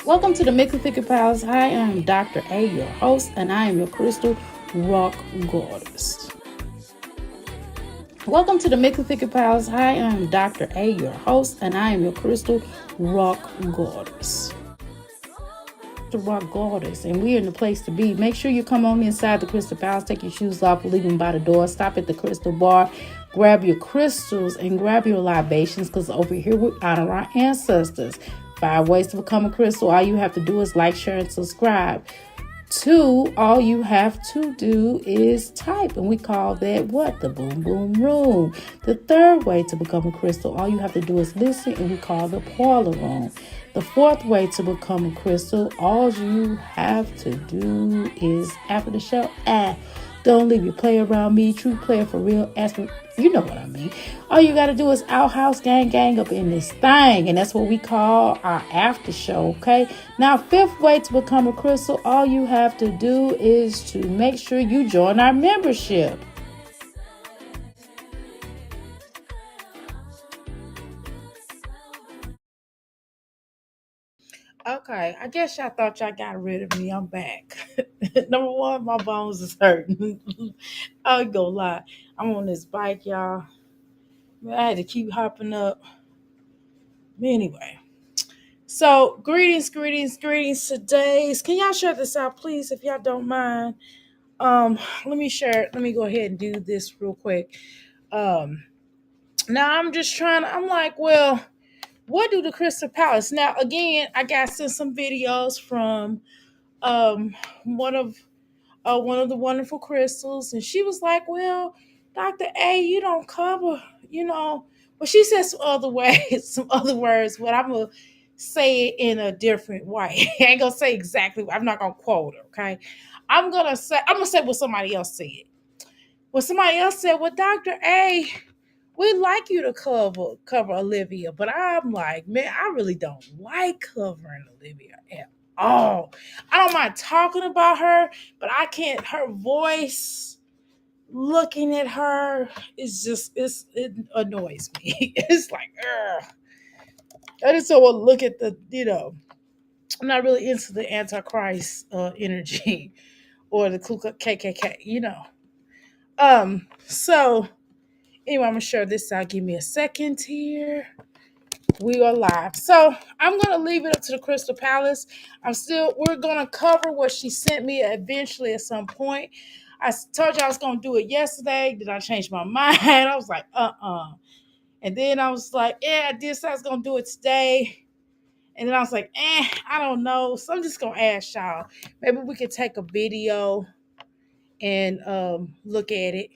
Welcome to the Mythical Palace. I am Dr. A, your host, and I am your crystal rock goddess. Welcome to the Mythical Palace. I am Dr. A, your host, and I am your crystal rock goddess. The rock goddess, and we're in the place to be. Make sure you come on inside the Crystal Palace, take your shoes off, leave them by the door, stop at the crystal bar, grab your crystals and grab your libations, because over here we honor our ancestors. 5 ways to become a crystal. All you have to do is like, share, and subscribe. 2, all you have to do is type, and we call that what? The boom boom room. The 3rd way to become a crystal, all you have to do is listen, and we call the parlor room. The 4th way to become a crystal, all you have to do is after the show, don't leave your play around me. True player for real. Ask me, you know what I mean. All you got to do is outhouse gang up in this thing. And that's what we call our after show, okay? Now, 5th way to become a crystal, all you have to do is to make sure you join our membership. Okay, I guess y'all thought y'all got rid of me. I'm back. Number 1, my bones is hurting. I ain't gonna lie. I'm on this bike, y'all. I had to keep hopping up. Anyway, so greetings today. Can y'all share this out, please, if y'all don't mind? Let me share. Let me go ahead and do this real quick. Now I'm like, well, what do the Crystal Palace? Now, again, I got sent some videos from um one of one of the wonderful crystals, and she was like, well, Dr. A, you don't cover, well, she said some other ways, some other words, but I'm gonna say it in a different way. I ain't gonna say exactly, I'm not gonna quote her, okay? I'm gonna say what somebody else said. What somebody else said, well, Dr. A, we'd like you to cover Olivia, but I'm like, man, I really don't like covering Olivia at all. I don't mind talking about her, but I can't. Her voice, looking at her, it annoys me. It's like, ugh. I just don't want to look at I'm not really into the Antichrist energy or the KKK. So anyway, I'm gonna share this out. Give me a second here. We are live. So I'm gonna leave it up to the Crystal Palace. We're gonna cover what she sent me eventually at some point. I told you I was gonna do it yesterday. Did I change my mind? I was like, And then I was like, yeah, I did say I was gonna do it today. And then I was like, I don't know. So I'm just gonna ask y'all. Maybe we could take a video and look at it.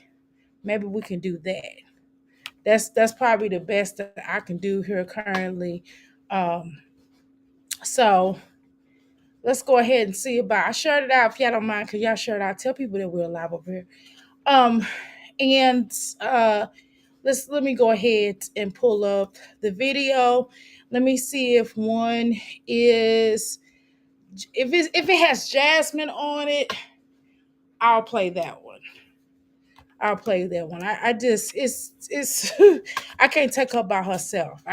Maybe we can do that. That's probably the best that I can do here currently. So let's go ahead and see about. I shared it out if y'all don't mind, because y'all shared it out. Tell people that we're live over here. Um, and let me go ahead and pull up the video. Let me see if one is if it has Jasmine on it. I'll play that one. I'll play that one. I just it's I can't take her by herself.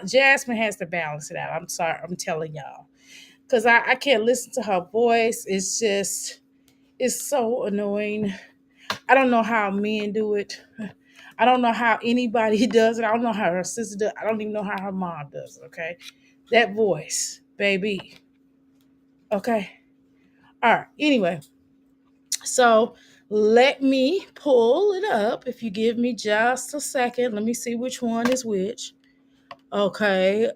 Jasmine has to balance it out. I'm sorry. I'm telling y'all. Because I can't listen to her voice. It's so annoying. I don't know how men do it. I don't know how anybody does it. I don't know how her sister does it. I don't even know how her mom does it, okay? That voice, baby. Okay. All right. Anyway, so let me pull it up. If you give me just a second, let me see which one is which. Okay.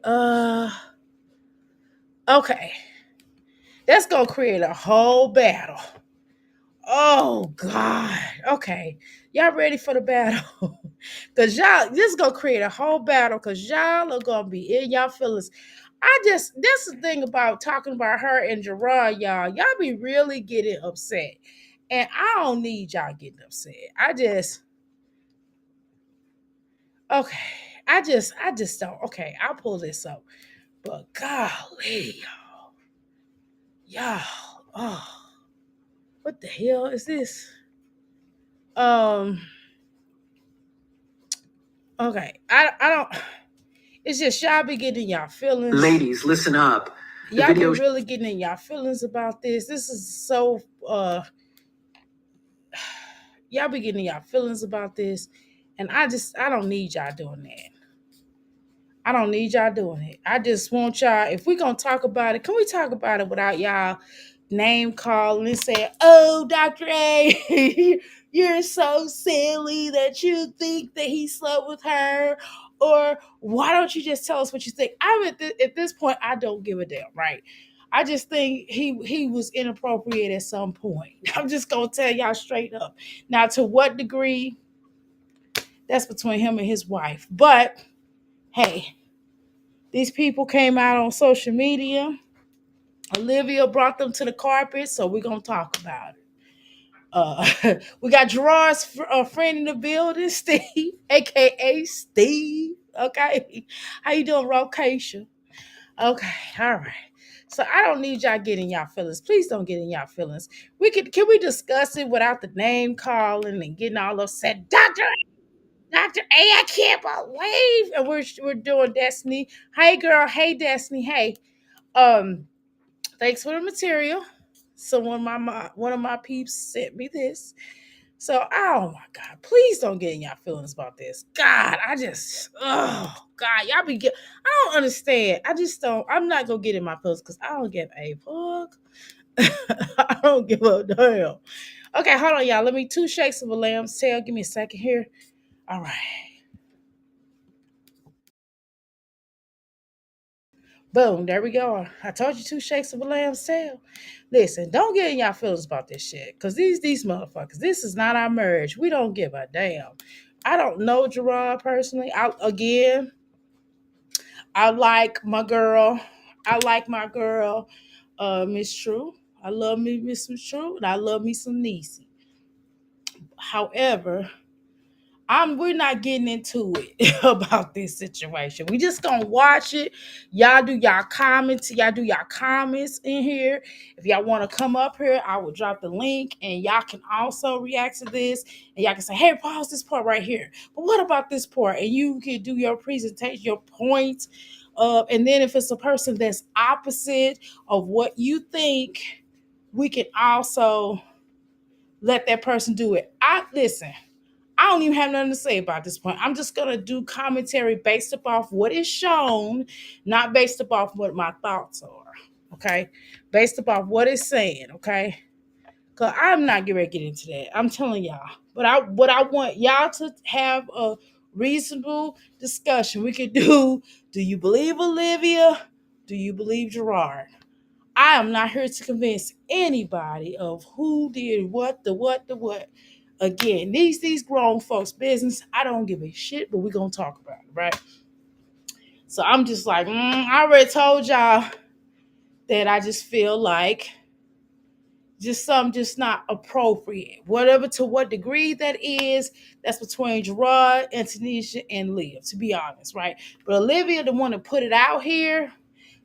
Okay. That's gonna create a whole battle. Oh God. Okay. Y'all ready for the battle? Cause this is gonna create a whole battle, cause y'all are gonna be in y'all feelings. That's the thing about talking about her and Gerard, y'all. Y'all be really getting upset. And I don't need y'all getting upset. Okay. I just don't. Okay, I'll pull this up. But golly, y'all. Oh, what the hell is this? Um, okay. I don't. It's just y'all be getting y'all feelings. Ladies, listen up. y'all be really getting in y'all feelings about this. This is so y'all be getting in y'all feelings about this. And I don't need y'all doing that. I don't need y'all doing it. I just want y'all, if we gonna talk about it, can we talk about it without y'all name calling and saying, oh, Dr. A, you're so silly that you think that he slept with her? Or why don't you just tell us what you think? At this point, I don't give a damn, right? I just think he was inappropriate at some point. I'm just gonna tell y'all straight up. Now, to what degree, that's between him and his wife. But hey, these people came out on social media. Olivia brought them to the carpet, so we're gonna talk about it. We got Gerard's friend in the building, Steve, aka Steve. Okay, how you doing, Rocation? Okay, all right. So I don't need y'all getting y'all feelings. Please don't get in y'all feelings. Can we discuss it without the name calling and getting all upset, Doctor A? I can't believe, and we're doing Destiny. Hey, girl. Hey, Destiny. Hey. Um, Thanks for the material. So one of my peeps sent me this. So oh my God, please don't get in y'all feelings about this. God, oh God, y'all be get. I don't understand. I just don't. I'm not gonna get in my feelings because I don't give a fuck. I don't give a damn. Okay, hold on, y'all. Let me two shakes of a lamb's tail. Give me a second here. All right. Boom, there we go. I told you two shakes of a lamb's tail. Listen, don't get in y'all feelings about this shit. Because these motherfuckers, this is not our marriage. We don't give a damn. I don't know Gerard personally. I like my girl. I like my girl, Miss True. I love me Miss True, and I love me some Niecy. However, we're not getting into it about this situation. We just gonna watch it. Y'all do y'all comments in here. If y'all want to come up here, I will drop the link and y'all can also react to this. And y'all can say, hey, pause this part right here. But what about this part? And you can do your presentation, your points. And then if it's a person that's opposite of what you think, we can also let that person do it. I don't even have nothing to say about this point. I'm just gonna do commentary based upon what is shown, not based upon what my thoughts are. Okay, based upon what it's saying. Okay, because I'm not getting ready to get into that. I'm telling y'all. But I want y'all to have a reasonable discussion. We could do. Do you believe Olivia? Do you believe Gerard? I am not here to convince anybody of who did what, the what. Again, these grown folks' business. I don't give a shit, but we're gonna talk about it, right? So I'm just like, I already told y'all that I just feel like just something just not appropriate. Whatever to what degree that is, that's between Gerard and Tanisha and Liv, to be honest, right? But Olivia, the one to put it out here.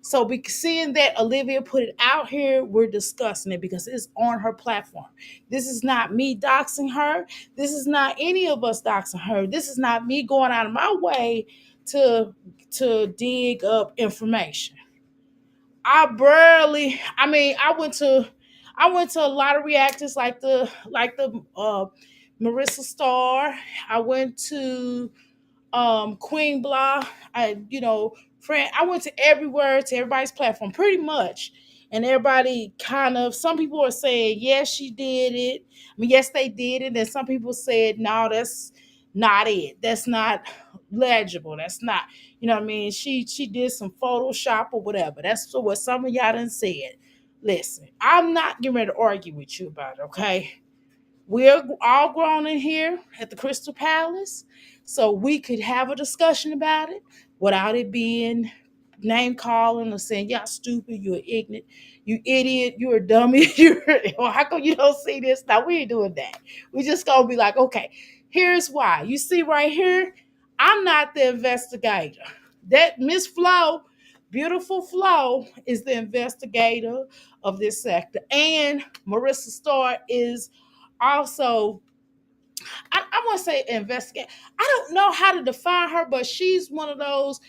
So seeing that Olivia put it out here, we're discussing it because it's on her platform. This is not me doxing her. This is not any of us doxing her. This is not me going out of my way to dig up information. I went to a lot of reactors like the Marissa Starr. I went to Queen Blah. Friend, I went to everywhere, to everybody's platform, pretty much. And everybody kind of, some people are saying, yes, she did it. I mean, yes, they did it. And some people said, no, that's not it. That's not legible. That's not, you know what I mean? She did some Photoshop or whatever. That's what some of y'all done said. Listen, I'm not getting ready to argue with you about it, okay? We're all grown in here at the Crystal Palace, so we could have a discussion about it without it being name calling or saying y'all stupid, you're ignorant, you idiot, you're a dummy. Well, how come you don't see this? Now we ain't doing that. We just gonna be like, okay, here's why. You see right here, I'm not the investigator. That Miss Flo, beautiful Flo, is the investigator of this sector, and Marissa Starr is also, I want to say investigate. I don't know how to define her, but she's one of those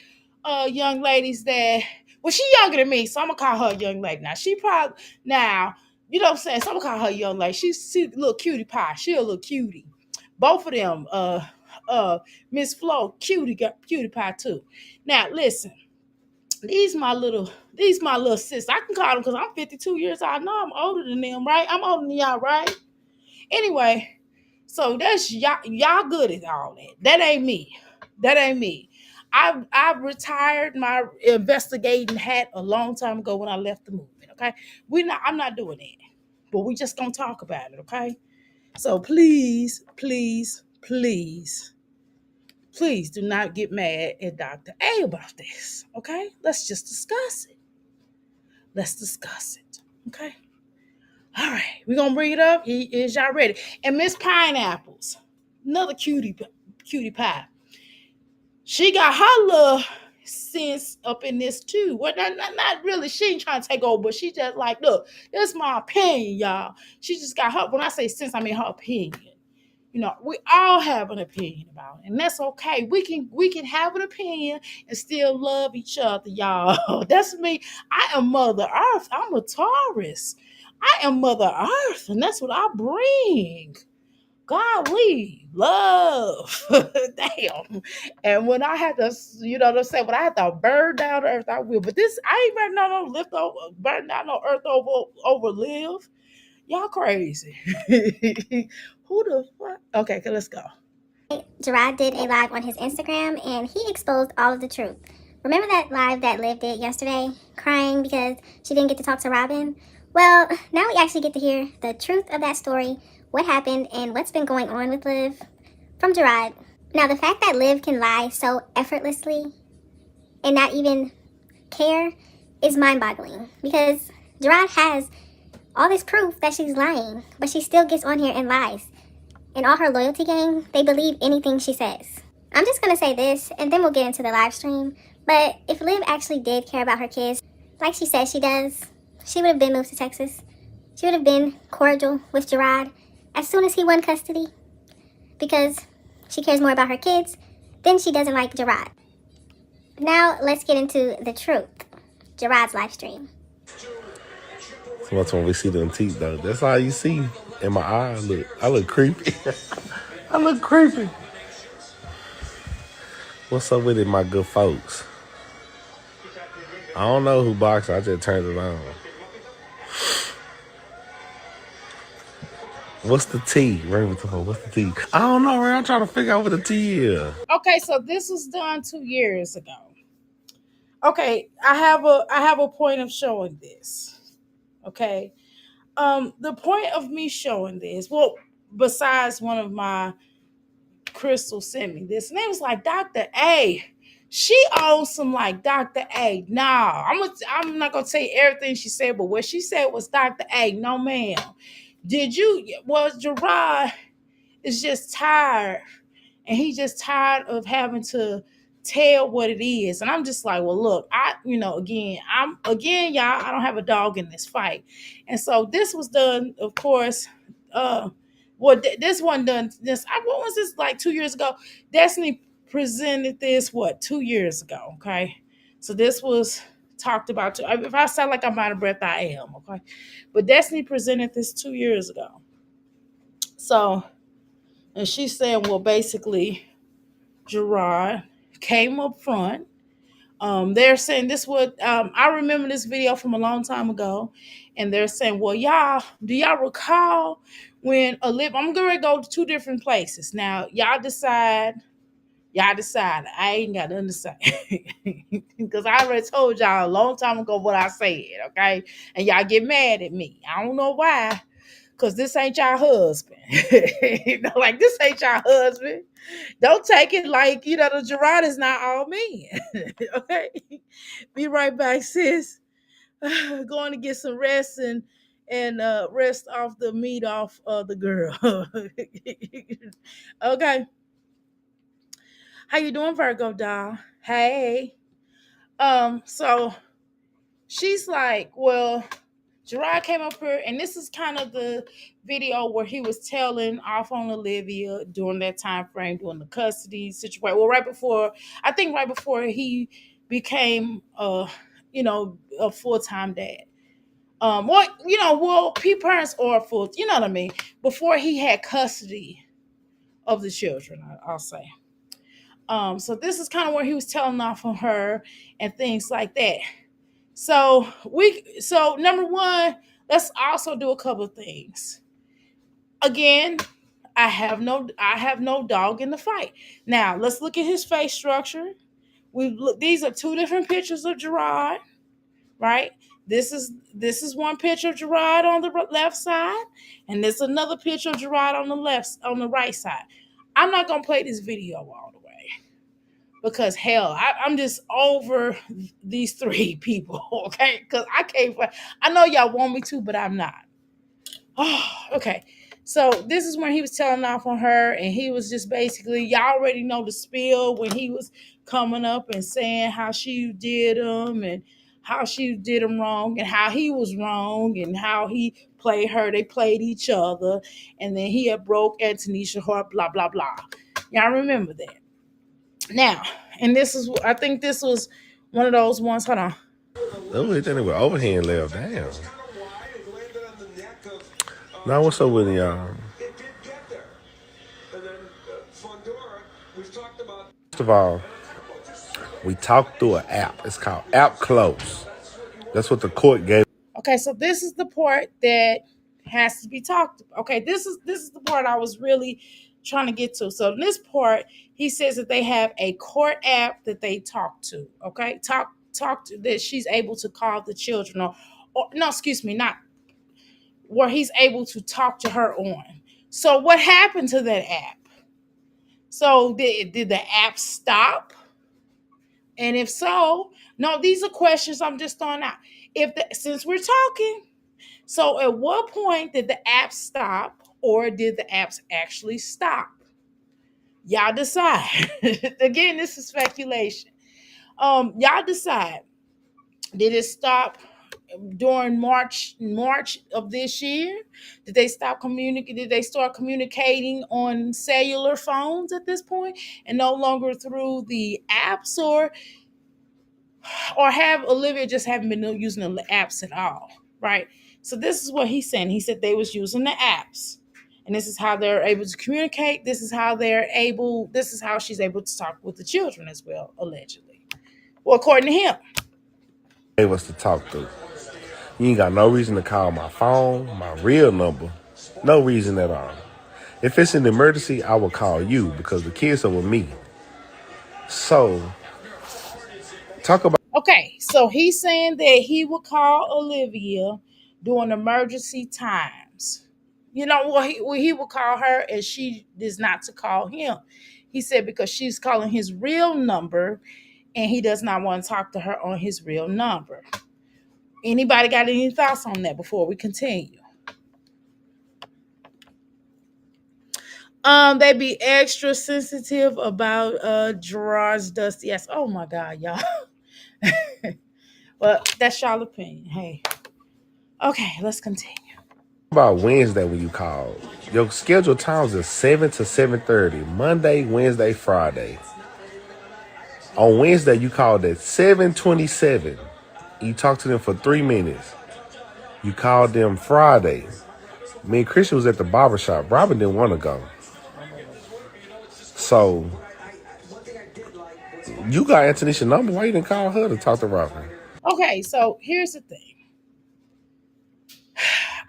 young ladies that Well, she younger than me, so I'm gonna call her a young lady. Now she probably now, you know what I'm saying? So I'm gonna call her a young lady. She's a little cutie pie. She a little cutie. Both of them, uh, Miss Flo, cutie pie too. Now listen, these my little my little sis. I can call them because I'm 52 years old. I know I'm older than them, right? I'm older than y'all, right? Anyway, so that's y'all good at all that. That ain't me. That ain't me. I've retired my investigating hat a long time ago when I left the movement. Okay, I'm not doing that, but we just gonna talk about it. Okay, so please, please, please, please do not get mad at Dr. A about this. Okay, let's just discuss it. Let's discuss it. Okay. All right, we're gonna bring it up. Is y'all ready? And Miss Pineapples, another cutie pie. She got her little sense up in this too. Well, not really. She ain't trying to take over, but she just like, look, this is my opinion, y'all. She just got her. When I say sense, I mean her opinion. You know, we all have an opinion about it, and that's okay. We can have an opinion and still love each other, y'all. That's me. I am Mother Earth. I'm a Taurus. I am Mother Earth, and that's what I bring. Golly, love. Damn. And when I had to, you know what I'm saying, when I had to burn down the earth, I will. But this, I ain't burning down no lift over, burn down no earth over live. Y'all crazy. Who the fuck? Okay, let's go. Gerard did a live on his Instagram and he exposed all of the truth. Remember that live that Liv did yesterday, crying because she didn't get to talk to Robin? Well, now we actually get to hear the truth of that story, what happened, and what's been going on with Liv from Gerard. Now, the fact that Liv can lie so effortlessly and not even care is mind-boggling because Gerard has all this proof that she's lying, but she still gets on here and lies. And all her loyalty gang, they believe anything she says. I'm just gonna say this, and then we'll get into the live stream. But if Liv actually did care about her kids, like she says she does, she would have been moved to Texas. She would have been cordial with Gerard as soon as he won custody. Because she cares more about her kids than she doesn't like Gerard. Now, let's get into the truth. Gerard's live stream. So much when we see them teeth though. That's all you see in my eye. I look creepy. I look creepy. What's up with it, my good folks? I don't know who boxed. I just turned it on. What's the T? Raven's what's the T? I don't know, man. I'm trying to figure out what the T is. Okay, so this was done 2 years ago. Okay, I have a point of showing this. Okay. The point of me showing this, well, besides one of my Crystal sent me this, and it was like Dr. A. She owns some like Dr. A. Nah, I'm not gonna tell you everything she said, but what she said was Dr. A. No, ma'am. Did you was Gerard is just tired and he's just tired of having to tell what it is. And I'm just like, well, look, y'all, I don't have a dog in this fight. And so this was done, of course. This one done this. What was this like 2 years ago? Destiny presented this 2 years ago. Okay, so this was talked about. If I sound like I'm out of breath, I am. Okay, but Destiny presented this 2 years ago. So, and she's saying, well, basically, Gerard came up front. They're saying this would I remember this video from a long time ago, and they're saying, well, do y'all recall when Olivia, I'm gonna go to two different places. Now, y'all decide. Y'all decide. I ain't got nothing to say. Because I already told y'all a long time ago what I said, okay? And y'all get mad at me. I don't know why. Because this ain't your husband. Like this ain't your husband. Don't take it like, the Gerard is not all men. Okay. Be right back, sis. Going to get some rest and rest off the meat off of the girl. Okay. How you doing, Virgo doll? Hey. So she's like, well, Gerard came up here, and this is kind of the video where he was telling off on Olivia during that time frame, during the custody situation. Well, right before he became a full-time dad. Well, P parents or full, you know what I mean, before he had custody of the children, I'll say. So this is kind of where he was telling off on her and things like that. So number one, let's also do a couple of things. Again, I have no dog in the fight. Now let's look at his face structure. These are two different pictures of Gerard, right? This is one picture of Gerard on the left side, and this is another picture of Gerard on the right side. I'm not gonna play this video all the way because hell, I'm just over these three people, okay? Because I can't. I know y'all want me to, but I'm not. Oh, okay. So this is when he was telling off on her, and he was just basically, y'all already know the spiel when he was coming up and saying how she did him and how she did him wrong and how he was wrong and how he played her. They played each other, and then he had broke Antonisha heart. Blah blah blah. Y'all remember that now? And I think this was one of those ones. Hold on. Oh, hit that with overhand left. Damn. Now what's up with y'all? First of all, we talked through an app. It's called App Close. That's what the court gave. Okay, so this is the part that has to be talked about. Okay, this is the part I was really trying to get to. So in this part, he says that they have a court app that they talk to. Okay, talk to, that she's able to call the children, or no, excuse me, not where he's able to talk to her on. So what happened to that app? So did the app stop? And if so, no, these are questions I'm just throwing out. Since we're talking, so at what point did the apps stop, or did the apps actually stop? Y'all decide. Again, this is speculation. Y'all decide. Did it stop during March of this year? Did they stop communicating? Did they start communicating on cellular phones at this point and no longer through the apps, or have Olivia just haven't been using the apps at all, right? So this is what he's saying. He said they was using the apps, and this is how they're able to communicate. This is how she's able to talk with the children as well, allegedly. Well, according to him. Gave us to talk through. You ain't got no reason to call my phone, my real number. No reason at all. If it's an emergency, I will call you because the kids are with me. So, talk about. Okay, so he's saying that he will call Olivia during emergency times. He will call her, and she is not to call him. He said because she's calling his real number, and he does not want to talk to her on his real number. Anybody got any thoughts on that before we continue? They be extra sensitive about Gerard's dusty ass. Oh my god, y'all. Well, that's y'all opinion. Hey. Okay, let's continue. About Wednesday when you call. Your scheduled times is 7 to 7:30. Monday, Wednesday, Friday. On Wednesday, you called at 7:27. You talked to them for 3 minutes. You called them Friday. Me and Christian was at the barbershop. Robin didn't want to go. So, you got Antonisha's number. Why you didn't call her to talk to Robin? Okay, so here's the thing.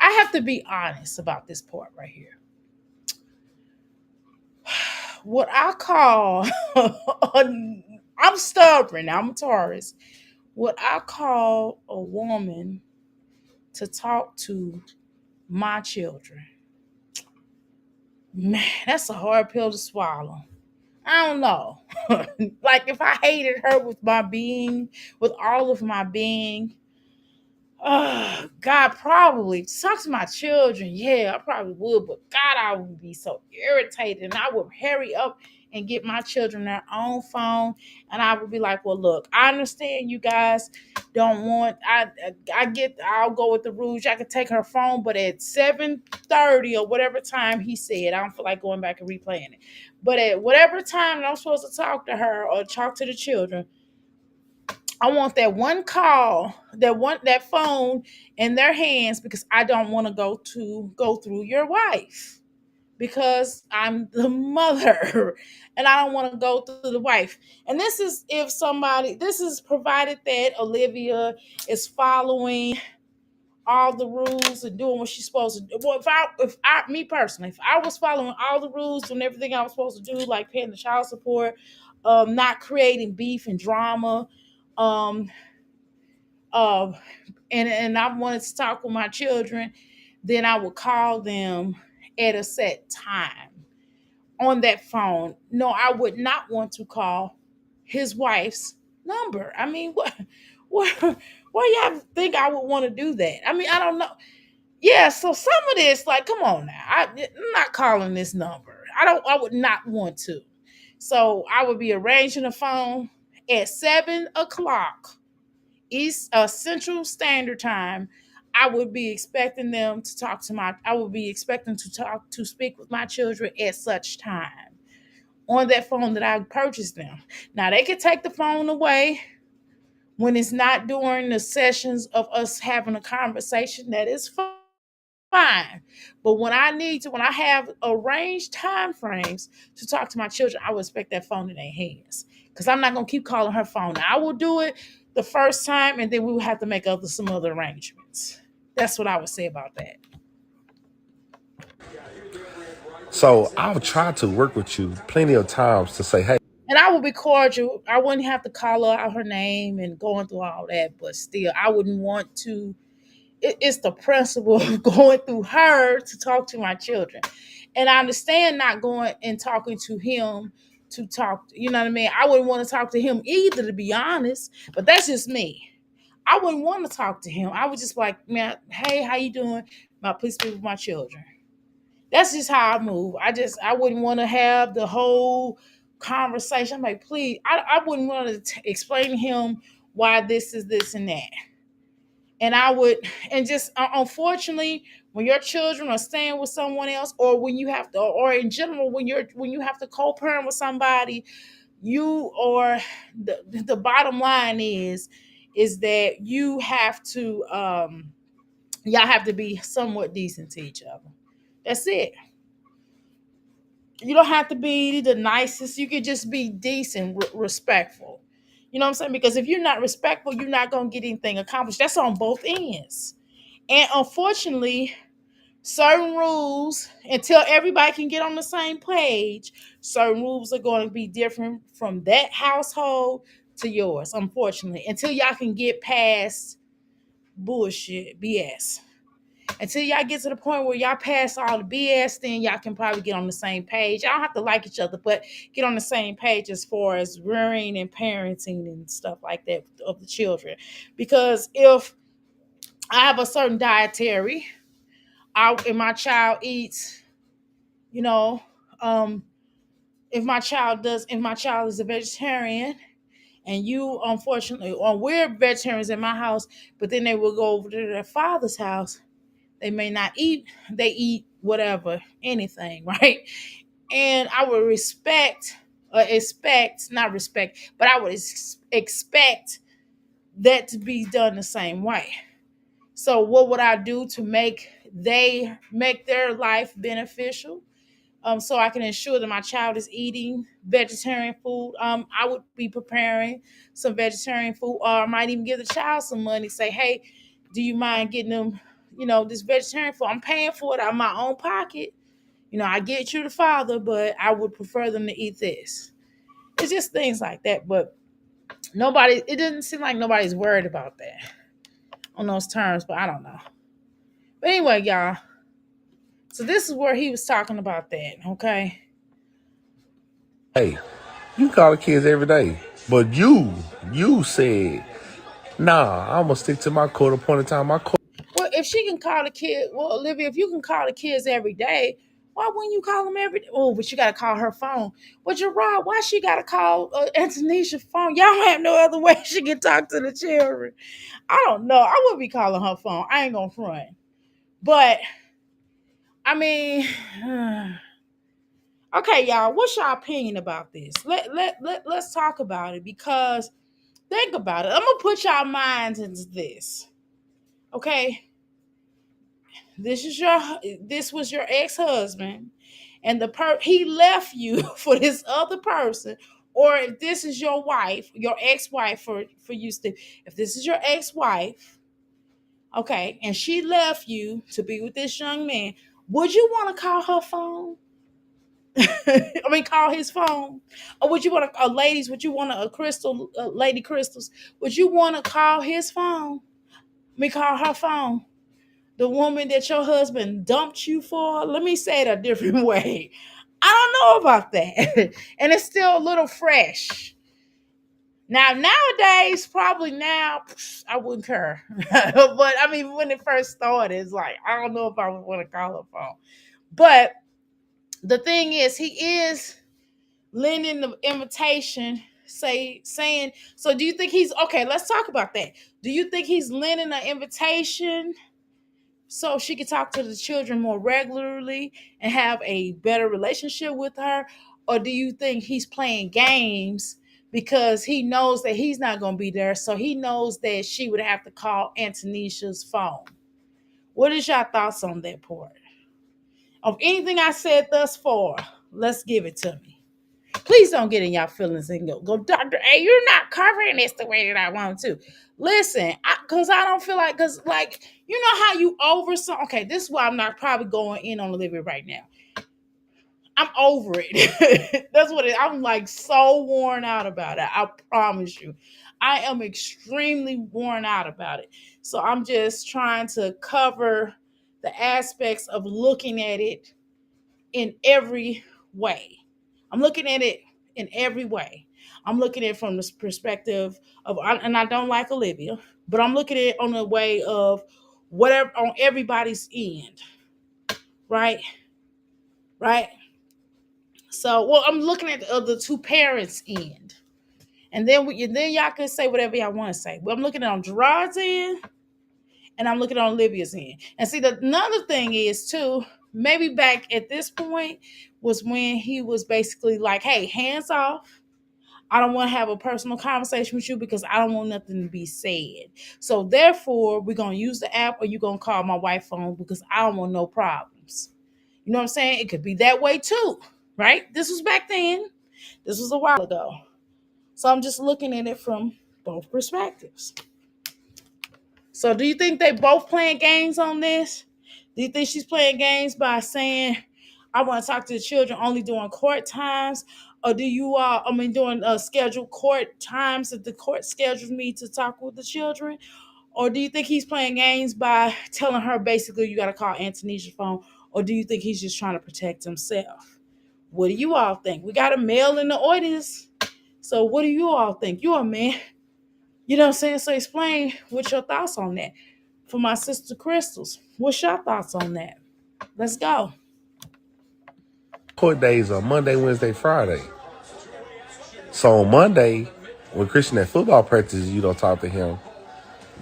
I have to be honest about this part right here. What I call, I'm stubborn. I'm a Taurus. What I call a woman to talk to my children, man, that's a hard pill to swallow. I don't know. Like if I hated her with all of my being, God, probably talk to my children. Yeah, I probably would, but God, I would be so irritated, and I would hurry up and get my children their own phone, and I would be like, "Well, look, I understand you guys don't want. I get. I'll go with the rules. I could take her phone, but at 7:30 or whatever time he said, I don't feel like going back and replaying it. But at whatever time that I'm supposed to talk to her or talk to the children, I want that one call, that phone in their hands because I don't want to go through your wife because I'm the mother and I don't want to go through the wife. And this is provided that Olivia is following all the rules and doing what she's supposed to do. Well, me personally, if I was following all the rules and everything I was supposed to do, like paying the child support, not creating beef and drama, um, uh, and I wanted to talk with my children, then I would call them at a set time on that phone. No, I would not want to call his wife's number. I mean, what, why y'all think I would want to do that? I mean, I don't know. Yeah, so some of this, like, come on now. I'm not calling this number. I would not want to. So I would be arranging the phone at 7 o'clock East Central Standard Time. I would be expecting them to I would be expecting to speak with my children at such time on that phone that I purchased them. Now they can take the phone away when it's not during the sessions of us having a conversation. That is fine. But when I have arranged time frames to talk to my children, I would expect that phone in their hands because I'm not gonna keep calling her phone. Now, I will do it the first time, and then we will have to make some other arrangements. That's what I would say about that. So I've tried to work with you plenty of times to say, hey, And I would be cordial. I wouldn't have to call her out her name and going through all that, but still, I wouldn't want to. It's the principle of going through her to talk to my children. And I understand not going and talking to him to talk, you know what I mean? I wouldn't want to talk to him either, to be honest, but that's just me. I wouldn't want to talk to him. I would just like, man, hey, how you doing? Please speak with my children. That's just how I move. I wouldn't want to have the whole conversation. I'm like, please, I wouldn't want to explain to him why this is this and that. And I would, and just unfortunately, when your children are staying with someone else, or when you have to, or in general, when you have to co-parent with somebody, you or the bottom line is that you have to y'all have to be somewhat decent to each other. That's it. You don't have to be the nicest. You could just be decent, respectful. You know what I'm saying? Because if you're not respectful, you're not gonna get anything accomplished. That's on both ends. And unfortunately, certain rules, until everybody can get on the same page, certain rules are going to be different from that household to yours, unfortunately, until y'all can get past bullshit, BS. Until y'all get to the point where y'all pass all the BS, then y'all can probably get on the same page. Y'all don't have to like each other, but get on the same page as far as rearing and parenting and stuff like that of the children. Because if I have a certain dietary, and my child eats, you know, um, if my child is a vegetarian, and you unfortunately, or we're vegetarians in my house, but then they will go over to their father's house, they may not eat, they eat whatever, anything, right? And I would not respect, but I would expect that to be done the same way. So what would I do to make their life beneficial? So I can ensure that my child is eating vegetarian food. I would be preparing some vegetarian food, or I might even give the child some money. Say, hey, do you mind getting them, this vegetarian food? I'm paying for it out of my own pocket. I get you the father, but I would prefer them to eat this. It's just things like that. But it doesn't seem like nobody's worried about that on those terms, but I don't know. But anyway, y'all. So this is where he was talking about that, okay? hey, you call the kids every day. But you said, nah, I'm gonna stick to my quarter point of time. Well, if she can call the kid, well, Olivia, if you can call the kids every day, why wouldn't you call them every day? Oh, but you got to call her phone. But you're right. Why she got to call Antonisha's phone? Y'all have no other way she can talk to the children. I don't know. I would be calling her phone. I ain't going to front. But, I mean, okay, y'all, what's your opinion about this? Let's talk about it because Think about it. I'm gonna put y'all minds into this. Okay, this is your this was your ex-husband, and he left you for this other person. Or if this is your wife, your ex-wife, for you, Steve. If this is your ex-wife, okay, and she left you to be with this young man, would you want to call her phone? I mean, call his phone, or would you want to, ladies? Would you want to, Lady Crystals? Would you want to call his phone? I mean, call her phone. The woman that your husband dumped you for. Let me say it a different way. I don't know about that, and it's still a little fresh. Now, nowadays, probably now, I wouldn't care. But I mean, when it first started, it's like I don't know if I would want to call her phone. But the thing is, he is lending the invitation, saying. So, do you think he's okay? Let's talk about that. Do you think he's lending an invitation so she could talk to the children more regularly and have a better relationship with her? Or do you think he's playing games because he knows that he's not going to be there? So he knows that she would have to call Antonisha's phone. What is your thoughts on that part? Of anything I said thus far, let's give it to me. Please don't get in y'all feelings and go, Dr. A, you're not covering this the way that I want to. Listen, because I don't feel like, because like, you know how you over some, okay, this is why I'm not probably going in on Olivia right now. I'm over it. That's what I'm like, so worn out about it. I promise you. I am extremely worn out about it. So I'm just trying to cover the aspects of looking at it in every way. I'm looking at it in every way. I'm looking at it from this perspective of, and I don't like Olivia, but I'm looking at it on the way of whatever on everybody's end, right? Right. So, well, I'm looking at the other two parents' end, and then y'all can say whatever y'all want to say. But I'm looking at on Gerard's end, and I'm looking on Olivia's end. And see, another thing is too, maybe back at this point was when he was basically like, "Hey, hands off. I don't want to have a personal conversation with you because I don't want nothing to be said. So therefore, we're gonna use the app, or you're gonna call my wife's phone because I don't want no problems." You know what I'm saying? It could be that way too, right? This was back then. This was a while ago. So I'm just looking at it from both perspectives. So do you think they both playing games on this? Do you think she's playing games by saying, I want to talk to the children only during court times? Or do you during scheduled court times that the court schedules me to talk with the children? Or do you think he's playing games by telling her basically you got to call Antonisha's phone? Or do you think he's just trying to protect himself? What do you all think? We got a male in the audience. So what do you all think? You're a man. You know what I'm saying? So explain what's your thoughts on that. For my sister Crystals, what's your thoughts on that? Let's go. Court days are Monday, Wednesday, Friday. So on Monday, when Christian at football practice, you don't talk to him.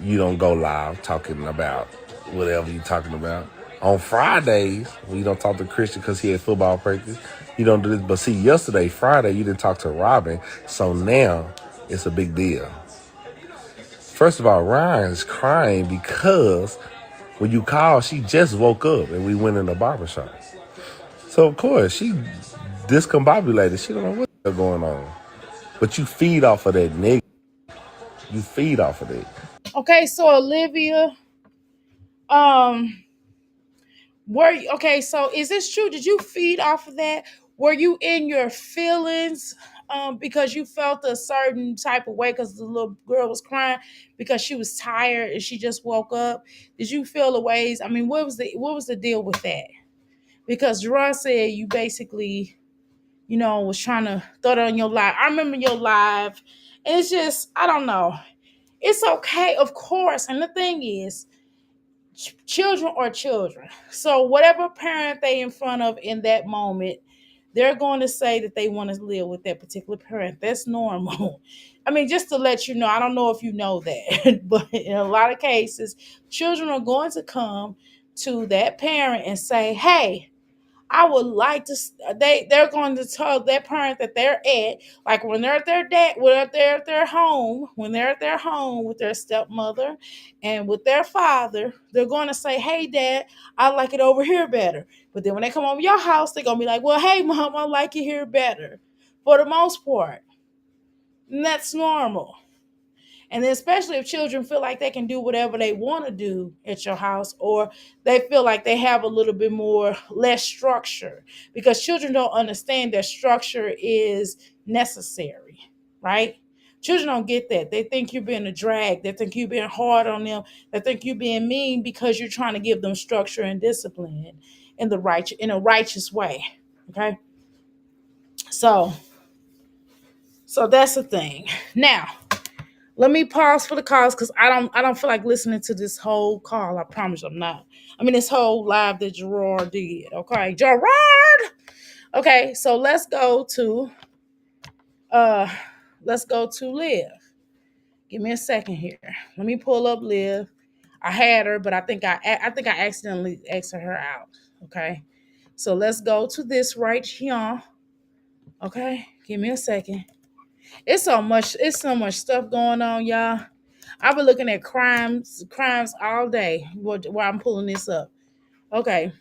You don't go live talking about whatever you're talking about. On Fridays, when you don't talk to Christian because he had football practice, you don't do this. But see, yesterday, Friday, you didn't talk to Robin. So now it's a big deal. First of all, Ryan's crying because when you called, she just woke up and we went in the barbershop. So, of course, she discombobulated. She don't know what's going on. But you feed off of that nigga. You feed off of that. Okay, so Olivia, um, okay, so is this true? Did you feed off of that? Were you in your feelings because you felt a certain type of way because the little girl was crying because she was tired and she just woke up? Did you feel the ways? I mean, what was the deal with that? Because Gerard said you basically, was trying to throw it on your live. I remember your live, and it's just, I don't know. It's okay, of course. And the thing is, children are children. So whatever parent they in front of in that moment, they're going to say that they want to live with that particular parent. That's normal. I mean, just to let you know, I don't know if you know that, but in a lot of cases, children are going to come to that parent and say, hey, I would like to. They're going to tell their parent that they're at, like when they're at their dad, when they're at their home, when they're at their home with their stepmother and with their father, they're going to say, "Hey, Dad, I like it over here better." But then when they come over your house, they're gonna be like, "Well, hey, Mom, I like it here better." For the most part, and that's normal. And then especially if children feel like they can do whatever they want to do at your house, or they feel like they have a little bit more less structure, because children don't understand that structure is necessary, right? Children don't get that. They think you're being a drag. They think you're being hard on them. They think you're being mean because you're trying to give them structure and discipline in a righteous way. Okay. So so that's the thing. Now, let me pause for the calls because I don't feel like listening to this whole call. I promise I'm not. I mean this whole live that Gerard did. Okay, Gerard. Okay, so uh let's go to Liv. Give me a second here. Let me pull up Liv. I had her, but I think I accidentally exited her out. Okay, so let's go to this right here. Okay, give me a second. It's so much stuff going on, y'all. I've been looking at crimes all day while I'm pulling this up. Okay,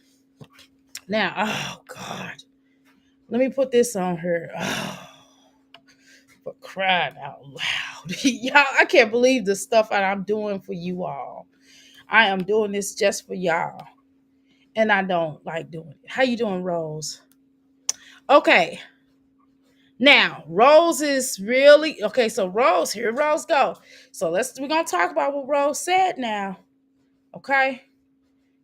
now, oh God, let me put this on her. Oh, for crying out loud, y'all! I can't believe the stuff that I'm doing for you all. I am doing this just for y'all, and I don't like doing it. How you doing, Rose? Okay, now Rose is really okay. So Rose, here Rose go. So we're gonna talk about what Rose said now. Okay.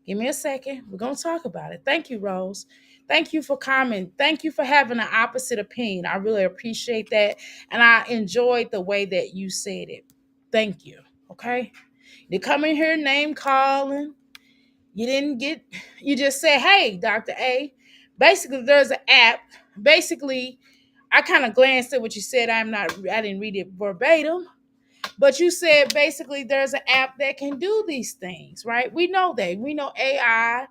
Give me a second. We're going to talk about it. Thank you, Rose. Thank you for commenting. Thank you for having an opposite opinion. I really appreciate that. And I enjoyed the way that you said it. Thank you. Okay. You come in here name calling. You just said, hey, Dr. A. Basically, there's an app. Basically, I kind of glanced at what you said. I didn't read it verbatim. But you said basically there's an app that can do these things, right? We know that. We know AI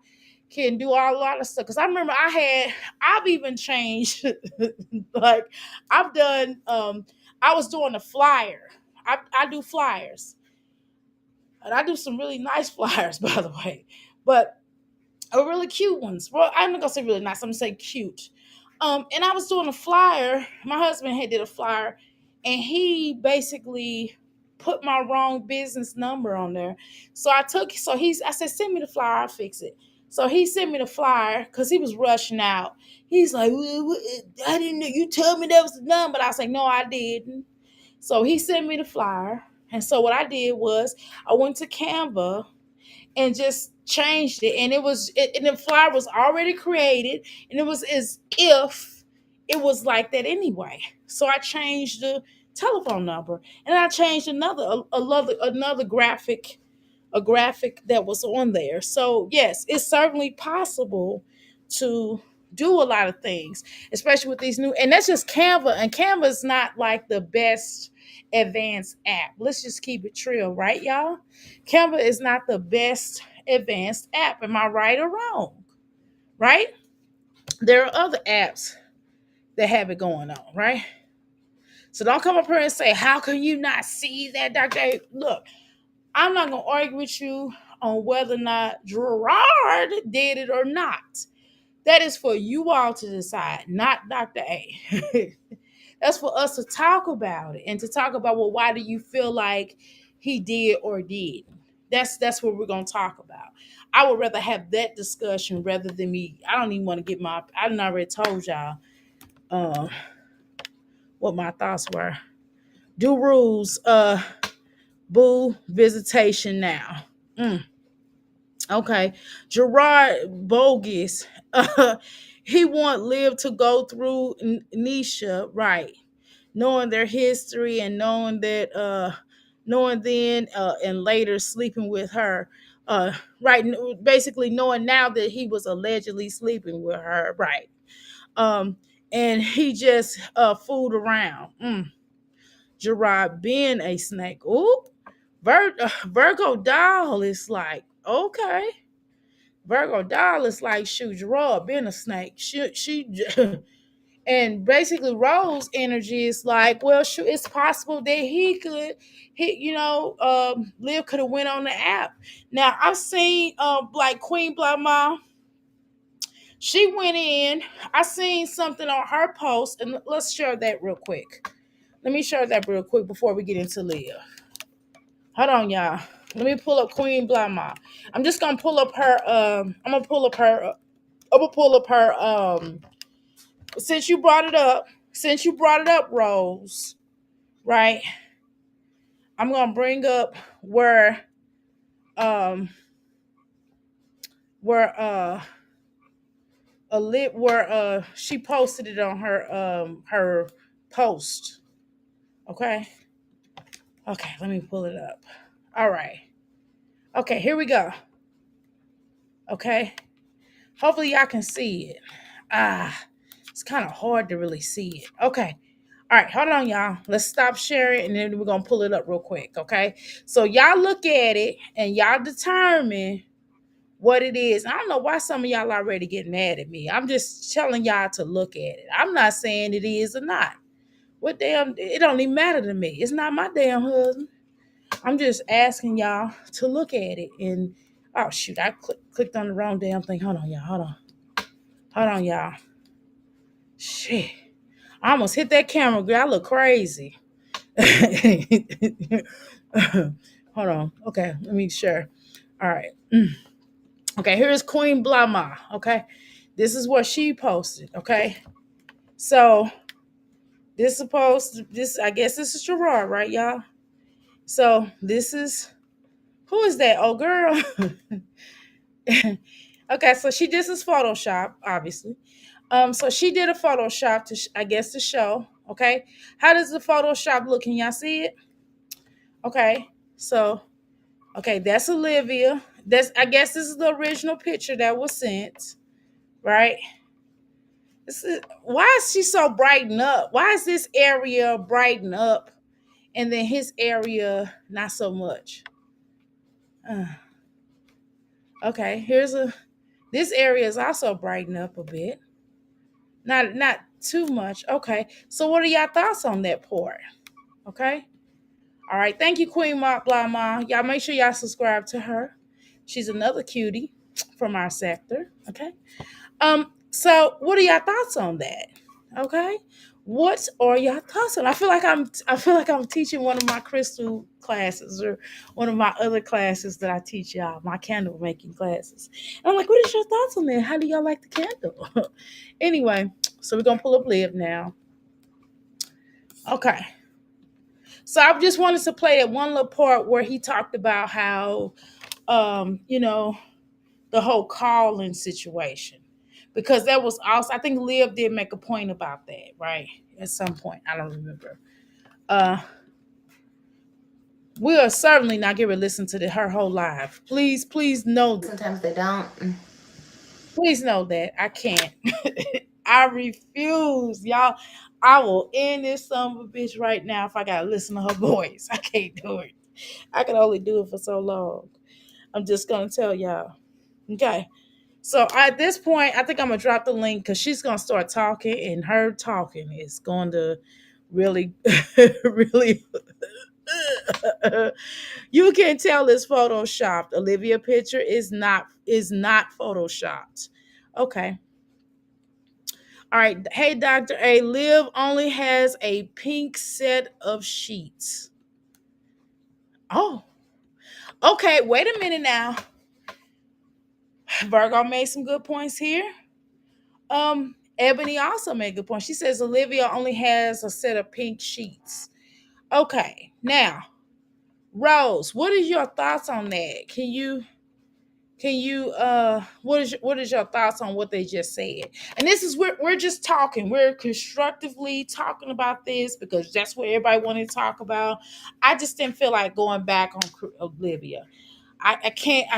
can do a lot of stuff. Because I remember I've even changed, like I've done, I was doing a flyer. I do flyers. And I do some really nice flyers, by the way. But are really cute ones. Well, I'm not gonna say really nice. I'm gonna say cute. And I was doing a flyer. My husband had did a flyer, and he basically put my wrong business number on there. So I said, send me the flyer, I'll fix it. So he sent me the flyer because he was rushing out. He's like, I didn't know you told me that was the number. But I was like, no, I didn't. So he sent me the flyer. And so what I did was I went to Canva and just changed it, and and the flyer was already created, and it was as if it was like that anyway. So I changed the telephone number, and I changed another graphic, a graphic that was on there. So yes, it's certainly possible to do a lot of things, especially with these new, and that's just Canva, and Canva is not like the best advanced app. Let's just keep it real, right, y'all? Canva is not the best advanced app. Am I right or wrong? Right? There are other apps that have it going on, right? So don't come up here and say, how can you not see that, Dr. A? Look, I'm not going to argue with you on whether or not Gerard did it or not. That is for you all to decide, not Dr. A. That's for us to talk about it and to talk about, well, why do you feel like he did or did? That's what we're gonna talk about. I would rather have that discussion rather than me. I don't even want to get my. I done already told y'all uh, what my thoughts were. Do rules, boo visitation now. Mm, okay, Gerard bogus. He want Liv to go through Nisha, right? Knowing their history and knowing then and later sleeping with her, right, basically knowing now that he was allegedly sleeping with her, right, um and he just fooled around. Gerard being a snake. Ooh, Virgo doll is like, okay, Virgo doll is like, shoot, Gerard been a snake. She and basically Rose energy is like, well, shoot, it's possible that Liv could have went on the app. Now I've seen like Queen Blah Ma, she went in. I seen something on her post, and let's share that real quick. Let me share that real quick before we get into Leah. Hold on, y'all. Let me pull up Queen Blah Ma. I'm just gonna pull up her. I'm gonna pull up her. I'm gonna pull up her. Since you brought it up, Rose, right? I'm gonna bring up where um where a lit where she posted it on her post. Okay. Okay, let me pull it up. All right. Okay, here we go. Okay. Hopefully y'all can see it. It's kind of hard to really see it. Okay. All right, hold on, y'all. Let's stop sharing and then we're gonna pull it up real quick. Okay. So y'all look at it and y'all determine what it is. I don't know why some of y'all already get mad at me. I'm just telling y'all to look at it. I'm not saying it is or not. What damn, it don't even matter to me. It's not my damn husband. I'm just asking y'all to look at it. And oh shoot, I clicked on the wrong damn thing. Hold on, y'all. Hold on, y'all. Shit. I almost hit that camera, girl. I look crazy. Hold on. Okay, let me share. All right. Okay, here's Queen Blama. Okay. This is what she posted. Okay. So I guess this is Gerard, right, y'all? So this is who is that? Oh girl. Okay, so this is Photoshop, obviously. So she did a Photoshop I guess to show. Okay, how does the Photoshop look? Can y'all see it? Okay, so okay, that's Olivia. I guess this is the original picture that was sent, right? Why is she so brighten up? Why is this area brighten up, and then his area not so much? Uh, okay, this area is also brighten up a bit. Not too much. Okay. So what are y'all thoughts on that part? Okay. All right. Thank you, Queen Blah Ma. Y'all make sure y'all subscribe to her. She's another cutie from our sector. Okay. So what are y'all thoughts on that? Okay. What are y'all thoughts on? I feel like I'm teaching one of my crystal classes or one of my other classes that I teach y'all, my candle making classes. And I'm like, what is your thoughts on that? How do y'all like the candle? Anyway, so we're gonna pull up Liv now. Okay. So I just wanted to play that one little part where he talked about how the whole calling situation. Because that was also, I think Liv did make a point about that, right? At some point. I don't remember. Uh we are certainly not going to listen to her whole live. Please know that. Sometimes they don't. Please know that. I can't. I refuse, y'all. I will end this son of a bitch right now if I gotta listen to her voice. I can't do it. I can only do it for so long. I'm just gonna tell y'all. Okay. So at this point, I think I'm gonna drop the link because she's gonna start talking, and her talking is going to really, really. You can tell it's photoshopped. Olivia picture is not photoshopped. Okay. All right. Hey, Dr. A, Liv only has a pink set of sheets. Oh, okay. Wait a minute now. Virgo made some good points here. Ebony also made a good point. She says Olivia only has a set of pink sheets. Okay. Now, Rose, what is your thoughts on that? Can you what is your thoughts on what they just said? And this is we're just talking, we're constructively talking about this because that's what everybody wanted to talk about. I just didn't feel like going back on Olivia. I can't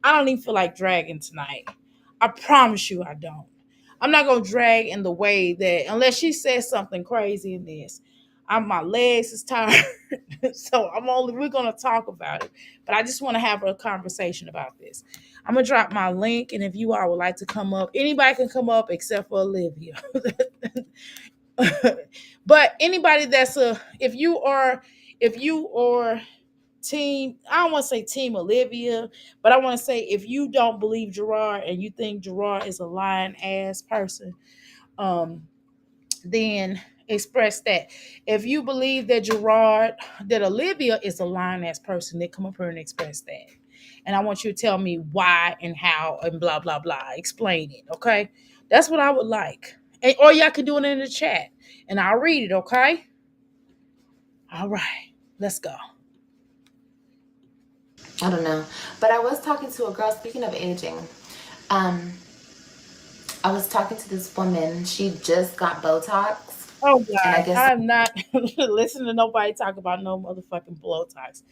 I don't even feel like dragging tonight. I promise you I don't. I'm not gonna drag in the way that unless she says something crazy in this. My legs is tired. So we're gonna talk about it. But I just want to have a conversation about this. I'm gonna drop my link, and if you all would like to come up, anybody can come up except for Olivia. But anybody that's a if you are team, I don't want to say team Olivia, but I want to say if you don't believe Gerard and you think Gerard is a lying ass person, um then express that. If you believe that Olivia is a lying ass person, then come up here and express that. And I want you to tell me why and how and blah blah blah. Explain it, okay? That's what I would like. Or y'all can do it in the chat and I'll read it, okay? All right, let's go. I don't know. But I was talking to a girl, speaking of aging, um, I was talking to this woman. She just got Botox. Oh And I God, guess I'm not listening to nobody talk about no motherfucking Botox.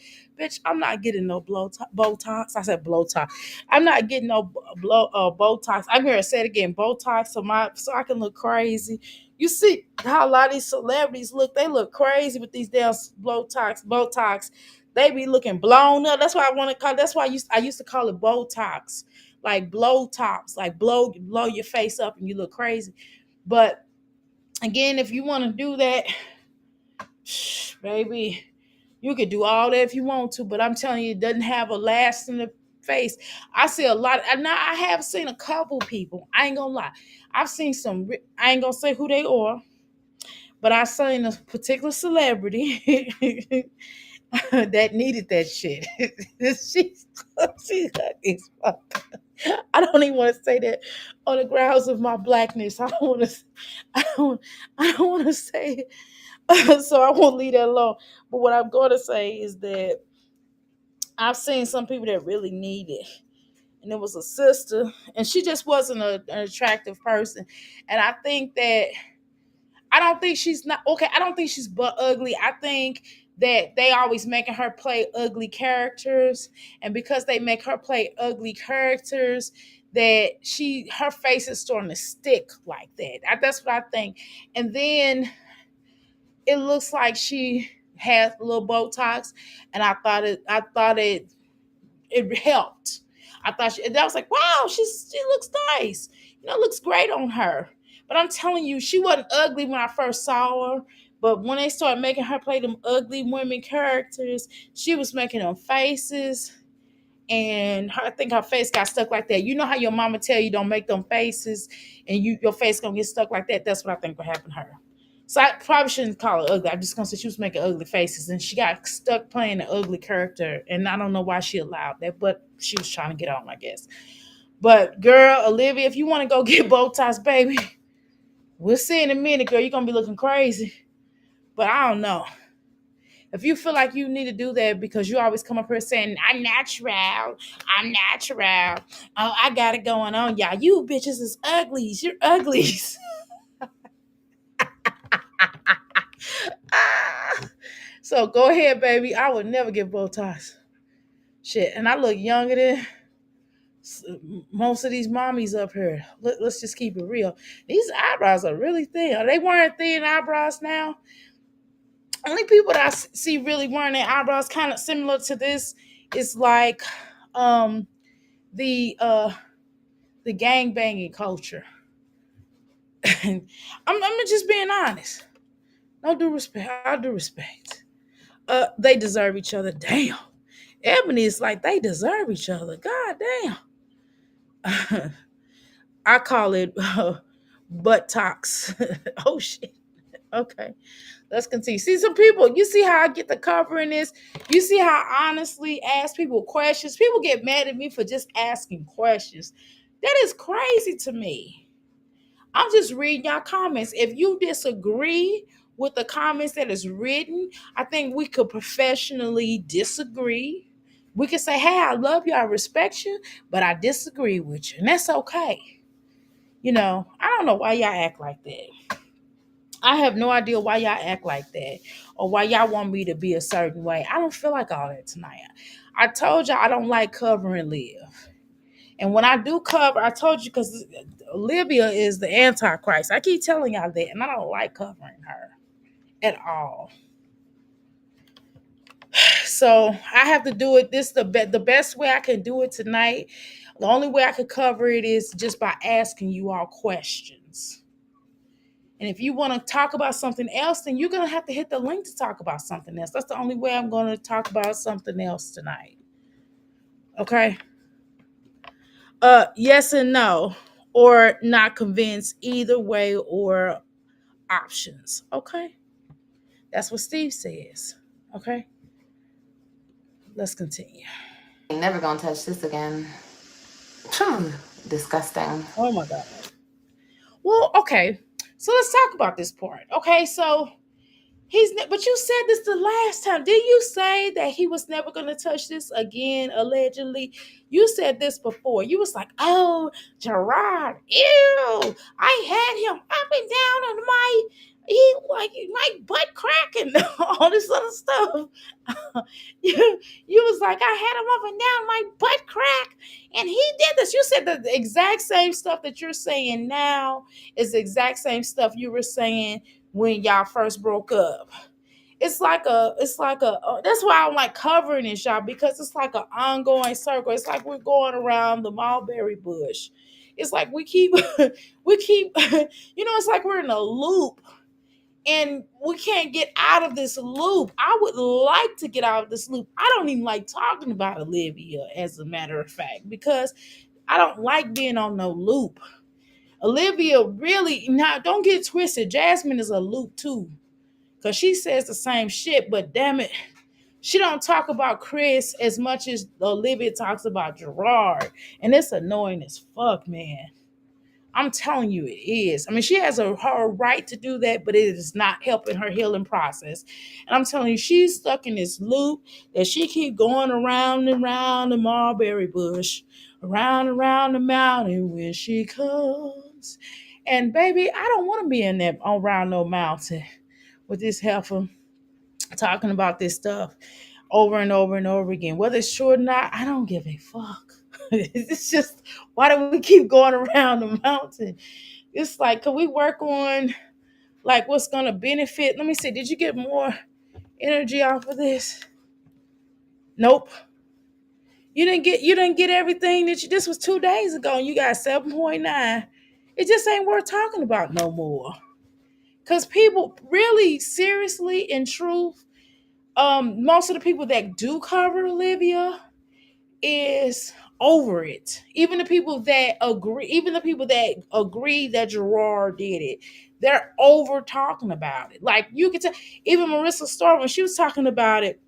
Bitch, I'm not getting no Botox. I said Botox. I'm not getting no Botox. I'm here to say it again, Botox, so I can look crazy. You see how a lot of these celebrities look? They look crazy with these damn Botox. They be looking blown up. That's why I want to call. That's why I used to call it Botox, like blow tops, like blow your face up and you look crazy. But again, if you want to do that, baby, you could do all that if you want to, but I'm telling you, it doesn't have a lasting face. I see a lot. Now I have seen a couple people. I ain't gonna lie. I've seen some. I ain't gonna say who they are, but I seen a particular celebrity that needed that shit. she's she's ugly as fuck. I don't even want to say that on the grounds of my blackness. I don't want to. I don't. I don't want to say it. So I won't leave that alone. But what I'm going to say is that I've seen some people that really need it. And it was a sister, and she just wasn't an attractive person. And I don't think she's not okay. I don't think she's but ugly. I think that they always making her play ugly characters, and because they make her play ugly characters, that her face is starting to stick like that. That's what I think. And then it looks like she has a little Botox, and I thought it helped. And I was like, wow, she looks nice. It looks great on her. But I'm telling you, she wasn't ugly when I first saw her. But when they started making her play them ugly women characters, she was making them faces, and I think her face got stuck like that. You know how your mama tell you don't make them faces, and your face gonna get stuck like that. That's what I think would happen to her. So I probably shouldn't call her ugly. I'm just gonna say she was making ugly faces, and she got stuck playing an ugly character. And I don't know why she allowed that, but she was trying to get on, I guess. But girl, Olivia, if you want to go get Botox, baby, we'll see in a minute, girl. You're gonna be looking crazy. But I don't know. If you feel like you need to do that because you always come up here saying, I'm natural. Oh, I got it going on, y'all. You bitches is uglies. You're uglies. Ah. So go ahead, baby. I would never get Botox. Shit. And I look younger than most of these mommies up here. Let's just keep it real. These eyebrows are really thin. Are they wearing thin eyebrows now? Only people that I see really wearing their eyebrows kind of similar to this is like um the gang banging culture. I'm just being honest. No due respect. I do respect. They deserve each other. Damn. Ebony is like they deserve each other. God damn. I call it butt tox. Oh shit. Okay. Let's continue. See some people, you see how I get the cover in this? You see how I honestly ask people questions? People get mad at me for just asking questions. That is crazy to me. I'm just reading y'all comments. If you disagree with the comments that is written, I think we could professionally disagree. We could say, hey, I love you, I respect you, but I disagree with you. And that's okay. I don't know why y'all act like that. I have no idea why y'all act like that or why y'all want me to be a certain way. I don't feel like all that tonight. I told y'all I don't like cover and live. And when I do cover, I told you because Olivia is the Antichrist. I keep telling y'all that, and I don't like covering her. at all. So I have to do it. This the best way I can do it tonight. The only way I could cover it is just by asking you all questions. And if you want to talk about something else, then you're gonna have to hit the link to talk about something else. That's the only way I'm gonna talk about something else tonight. Okay. Yes and no, or not convinced either way, or options. Okay. That's what Steve says. Okay. Let's continue. Ain't never gonna touch this again. Phew, disgusting. Oh my God. Well, okay. So let's talk about this part. Okay, so but you said this the last time. Didn't you say that he was never gonna touch this again, allegedly? You said this before. You was like, oh, Gerard, ew. I had him up and down on my butt crack and all this other stuff. you was like, I had him up and down my butt crack, and he did this. You said the exact same stuff that you're saying now is the exact same stuff you were saying when y'all first broke up. That's why I'm like covering this, y'all, because it's like an ongoing circle. It's like we're going around the mulberry bush. It's like we keep it's like we're in a loop, and we can't get out of this loop. I would like to get out of this loop. I don't even like talking about Olivia, as a matter of fact, because I don't like being on no loop. Olivia really, now don't get twisted. Jasmine is a loop too, because she says the same shit, but damn it, she don't talk about Chris as much as Olivia talks about Gerard, and it's annoying as fuck, man. I'm telling you, it is. I mean, she has her right to do that, but it is not helping her healing process. And I'm telling you, she's stuck in this loop that she keep going around and around the mulberry bush, around and around the mountain where she comes. And baby, I don't want to be in that around no mountain with this heifer talking about this stuff over and over and over again. Whether it's true or not, I don't give a fuck. It's just, why do we keep going around the mountain? It's like, can we work on like what's gonna benefit? Let me see. Did you get more energy off of this? Nope. You didn't get everything that you, this was 2 days ago and you got 7.9. It just ain't worth talking about no more. Cause people really seriously, in truth, most of the people that do cover Olivia is over it. Even the people that agree that Gerard did it, they're over talking about it. Like you could tell, even Marissa Starr, when she was talking about it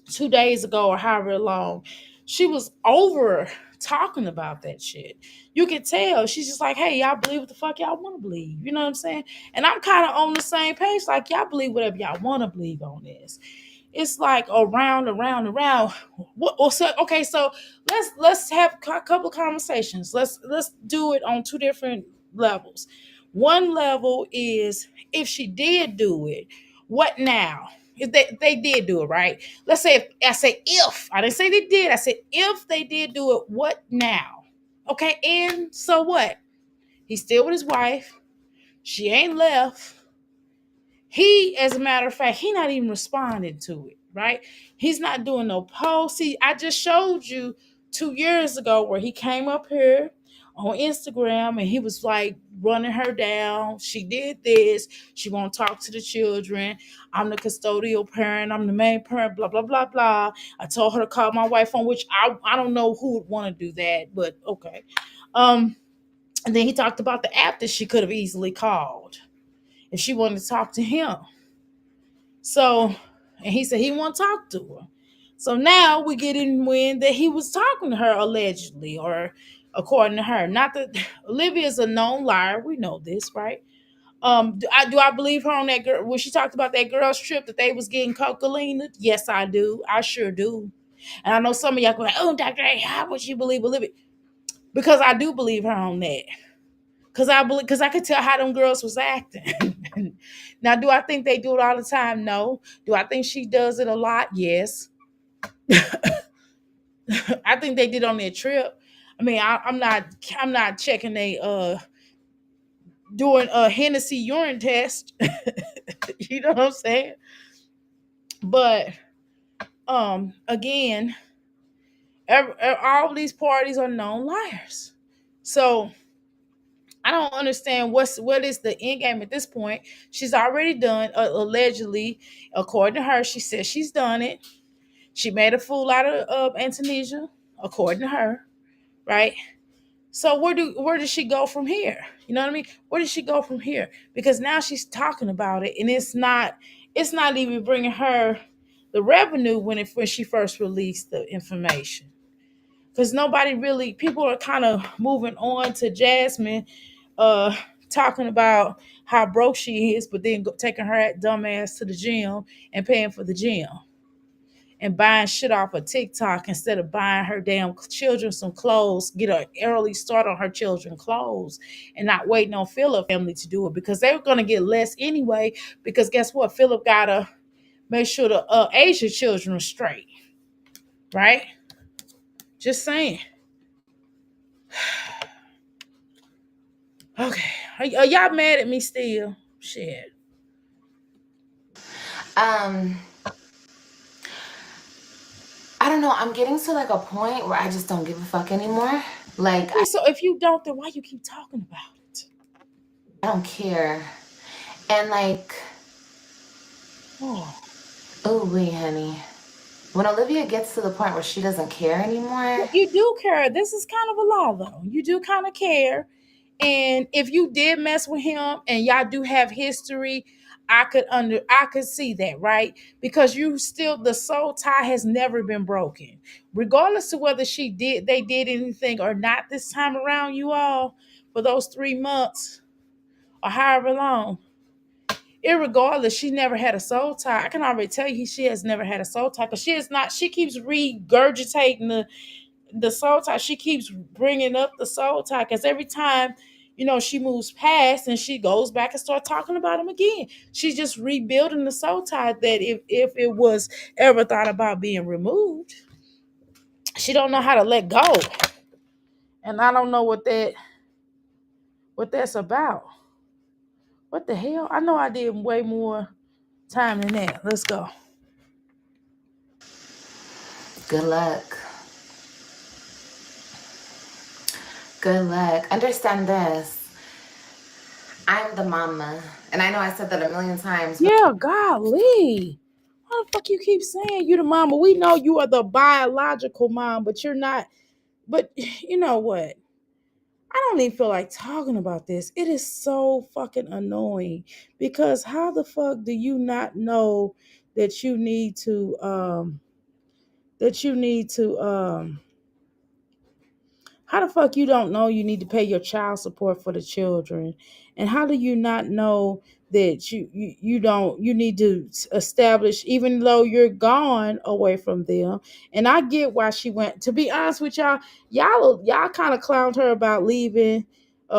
2 days ago or however long, she was over talking about that shit. You could tell she's just like, hey, y'all believe what the fuck y'all want to believe. You know what I'm saying? And I'm kind of on the same page. Like, y'all believe whatever y'all want to believe on this. It's like around. Okay, so let's have a couple of conversations. Let's do it on two different levels. One level is, if she did do it, what now? If they did do it, right? Let's say, if I didn't say they did, I said if they did do it, what now? Okay, and so what? He's still with his wife. She ain't left. He, as a matter of fact, he not even responding to it, right? He's not doing no post. See, I just showed you 2 years ago where he came up here on Instagram and he was like running her down. She did this. She won't talk to the children. I'm the custodial parent. I'm the main parent, blah, blah, blah, blah. I told her to call my wife on, which I don't know who would want to do that, but okay. And then he talked about the app that she could have easily called if she wanted to talk to him. So, and he said he won't talk to her. So now we get in wind that he was talking to her allegedly, or according to her. Not that Olivia is a known liar. We know this, right? Do I believe her on that girl when she talked about that girl's trip that they was getting cocaine? Yes, I do. I sure do. And I know some of y'all go like, oh, Dr. A, how would you believe Olivia? Because I do believe her on that. Because I could tell how them girls was acting. Now, do I think they do it all the time? No. Do I think she does it a lot? Yes. I think they did on their trip. I mean, I'm not checking they doing a Hennessy urine test. You know what I'm saying? But again, all these parties are known liars. So I don't understand what is the end game at this point. She's already done, allegedly, according to her. She says she's done it. She made a fool out of Antonia, according to her, right? So where does she go from here? You know what I mean? Where does she go from here? Because now she's talking about it, and it's not even bringing her the revenue when she first released the information. Because nobody really, people are kind of moving on to Jasmine, uh, talking about how broke she is, but then taking her dumb ass to the gym and paying for the gym and buying shit off of TikTok instead of buying her damn children some clothes, get an early start on her children clothes and not waiting on Philip family to do it because they were going to get less anyway. Because guess what? Philip got to make sure the Asian children are straight, right? Just saying. Okay. Are y'all mad at me still? Shit. Um, I don't know. I'm getting to like a point where I just don't give a fuck anymore. Like Okay, so if you don't, then why you keep talking about it? I don't care. And like, Oh. oh wait, honey. When Olivia gets to the point where she doesn't care anymore, You do care. This is kind of a lie, though. You do kind of care. And if you did mess with him and y'all do have history, I could see that, right? Because you still the soul tie has never been broken. Regardless of whether they did anything or not this time around, you all, for those 3 months or however long. Irregardless, she never had a soul tie. I can already tell you she has never had a soul tie because she keeps regurgitating the soul tie. She keeps bringing up the soul tie because every time, she moves past and she goes back and start talking about him again. She's just rebuilding the soul tie that if it was ever thought about being removed, she don't know how to let go. And I don't know what that's about. What the hell? I know I did way more time than that. Let's go. good luck. Good luck. Understand this. I'm the mama. And I know I said that a million times, but Yeah, golly. Why the fuck you keep saying you the mama? We know you are the biological mom, but you're not. But you know what? I don't even feel like talking about this. It is so fucking annoying because how the fuck do you not know that you need to that you need to how the fuck you don't know you need to pay your child support for the children? And how do you not know that you don't you need to establish even though you're gone away from them? And I get why she went. To be honest with y'all kind of clowned her about leaving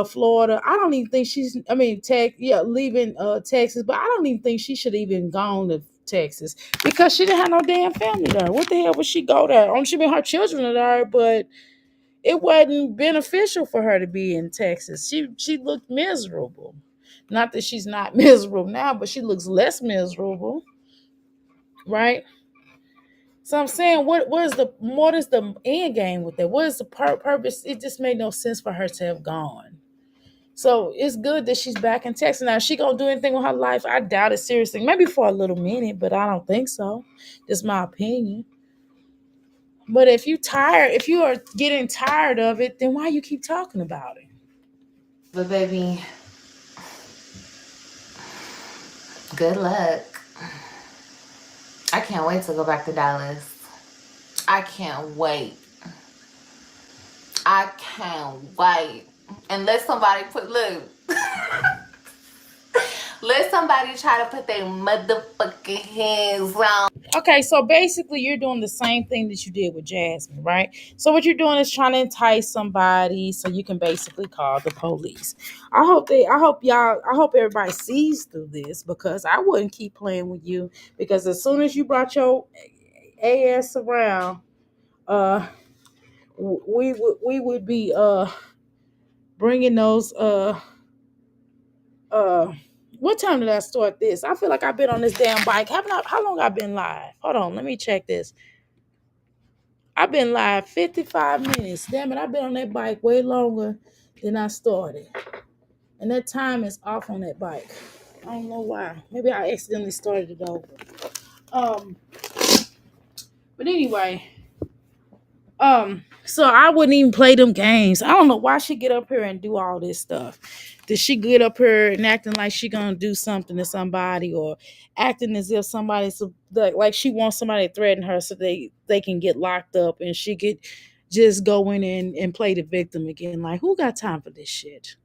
Florida. I don't even think leaving Texas, but I don't even think she should even gone to Texas because she didn't have no damn family there. What the hell would she go there? She mean her children are there, but it wasn't beneficial for her to be in Texas. She looked miserable. Not that she's not miserable now, but she looks less miserable, right? So I'm saying, what is the end game with that? What is the purpose? It just made no sense for her to have gone. So it's good that she's back in Texas now. Is she gonna do anything with her life? I doubt it seriously. Maybe for a little minute, but I don't think so. Just my opinion. But if you are getting tired of it, then why you keep talking about it? baby, good luck. I can't wait to go back to Dallas. I can't wait. I can't wait. And let somebody let somebody try to put their motherfucking hands on. Okay, so basically you're doing the same thing that you did with Jasmine, right? So what you're doing is trying to entice somebody so you can basically call the police. I hope everybody sees through this because I wouldn't keep playing with you because as soon as you brought your ass around, uh we would be bringing those uh What time did I start this? I feel like I've been on this damn bike. Haven't I, how long I've been live? Hold on, let me check this. I've been live 55 minutes. Damn it, I've been on that bike way longer than I started. And that time is off on that bike. I don't know why. Maybe I accidentally started it over. Um, but anyway, so I wouldn't even play them games. I don't know why she get up here and do all this stuff. Did she get up here and acting like she gonna do something to somebody, or acting as if somebody's like she wants somebody to threaten her so they can get locked up and she could just go in and play the victim again? Like, who got time for this shit?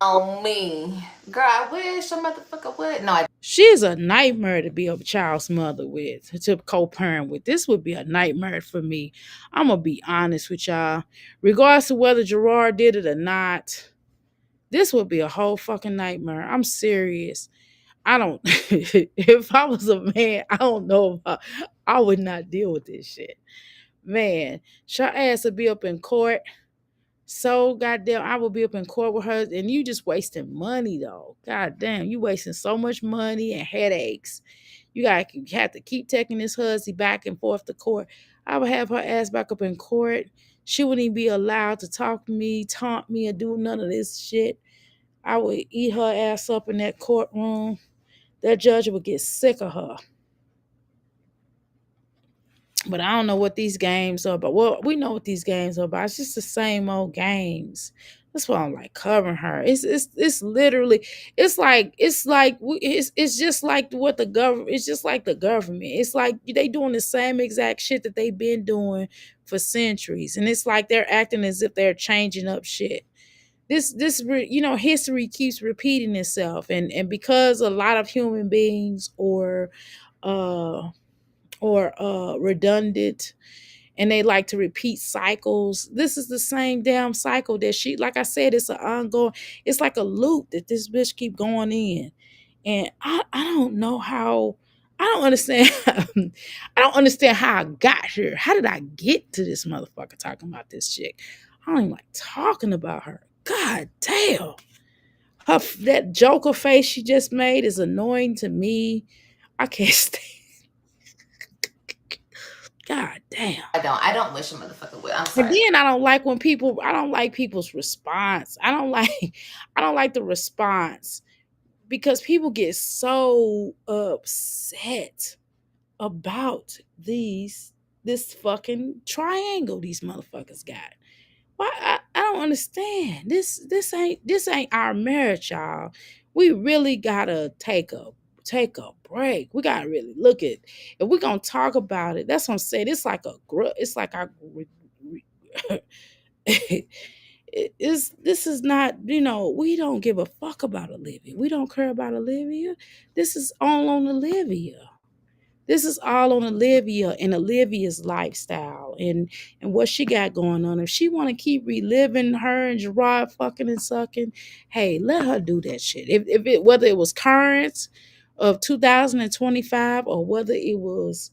On me. Girl, I wish a motherfucker would. No, I She's a nightmare to be a child's mother with, to co-parent with. This would be a nightmare for me. I'm gonna be honest with y'all. Regardless of whether Gerard did it or not, this would be a whole fucking nightmare. I'm serious. I don't. If I was a man, I don't know. If I would not deal with this shit. Man, her ass would be up in court. So goddamn, I would be up in court with her, and you just wasting money though. God damn, you wasting so much money and headaches. You have to keep taking this hussy back and forth to court. I would have her ass back up in court. She wouldn't even be allowed to talk to me, taunt me, or do none of this shit. I would eat her ass up in that courtroom. That judge would get sick of her. But I don't know what these games are about. Well, we know what these games are about. It's just the same old games. That's why I'm like covering her. It's literally it's just like what the government. It's just like the government. It's like they doing the same exact shit that they've been doing for centuries, and it's like they're acting as if they're changing up shit. History keeps repeating itself, and because a lot of human beings uh redundant, and they like to repeat cycles. This is the same damn cycle that she, like I said, it's an ongoing, it's like a loop that this bitch keep going in. And I don't know how, I don't understand. I don't understand how I got here. How did I get to this motherfucker talking about this chick? I don't even like talking about her. God damn. That Joker face she just made is annoying to me. I can't stand. God damn. I don't wish a motherfucker would. I'm And sorry. then I don't like people's response. I don't like the response because people get so upset about this fucking triangle these motherfuckers got. Why I don't understand. This ain't our marriage, y'all. We really gotta take a break. We gotta really look at, if we're gonna talk about it. That's what I'm saying. It's like our this is not, we don't give a fuck about Olivia. We don't care about Olivia. This is all on Olivia. This is all on Olivia and Olivia's lifestyle and what she got going on. If she want to keep reliving her and Gerard fucking and sucking, hey, let her do that shit. If it, whether it was current of 2025 or whether it was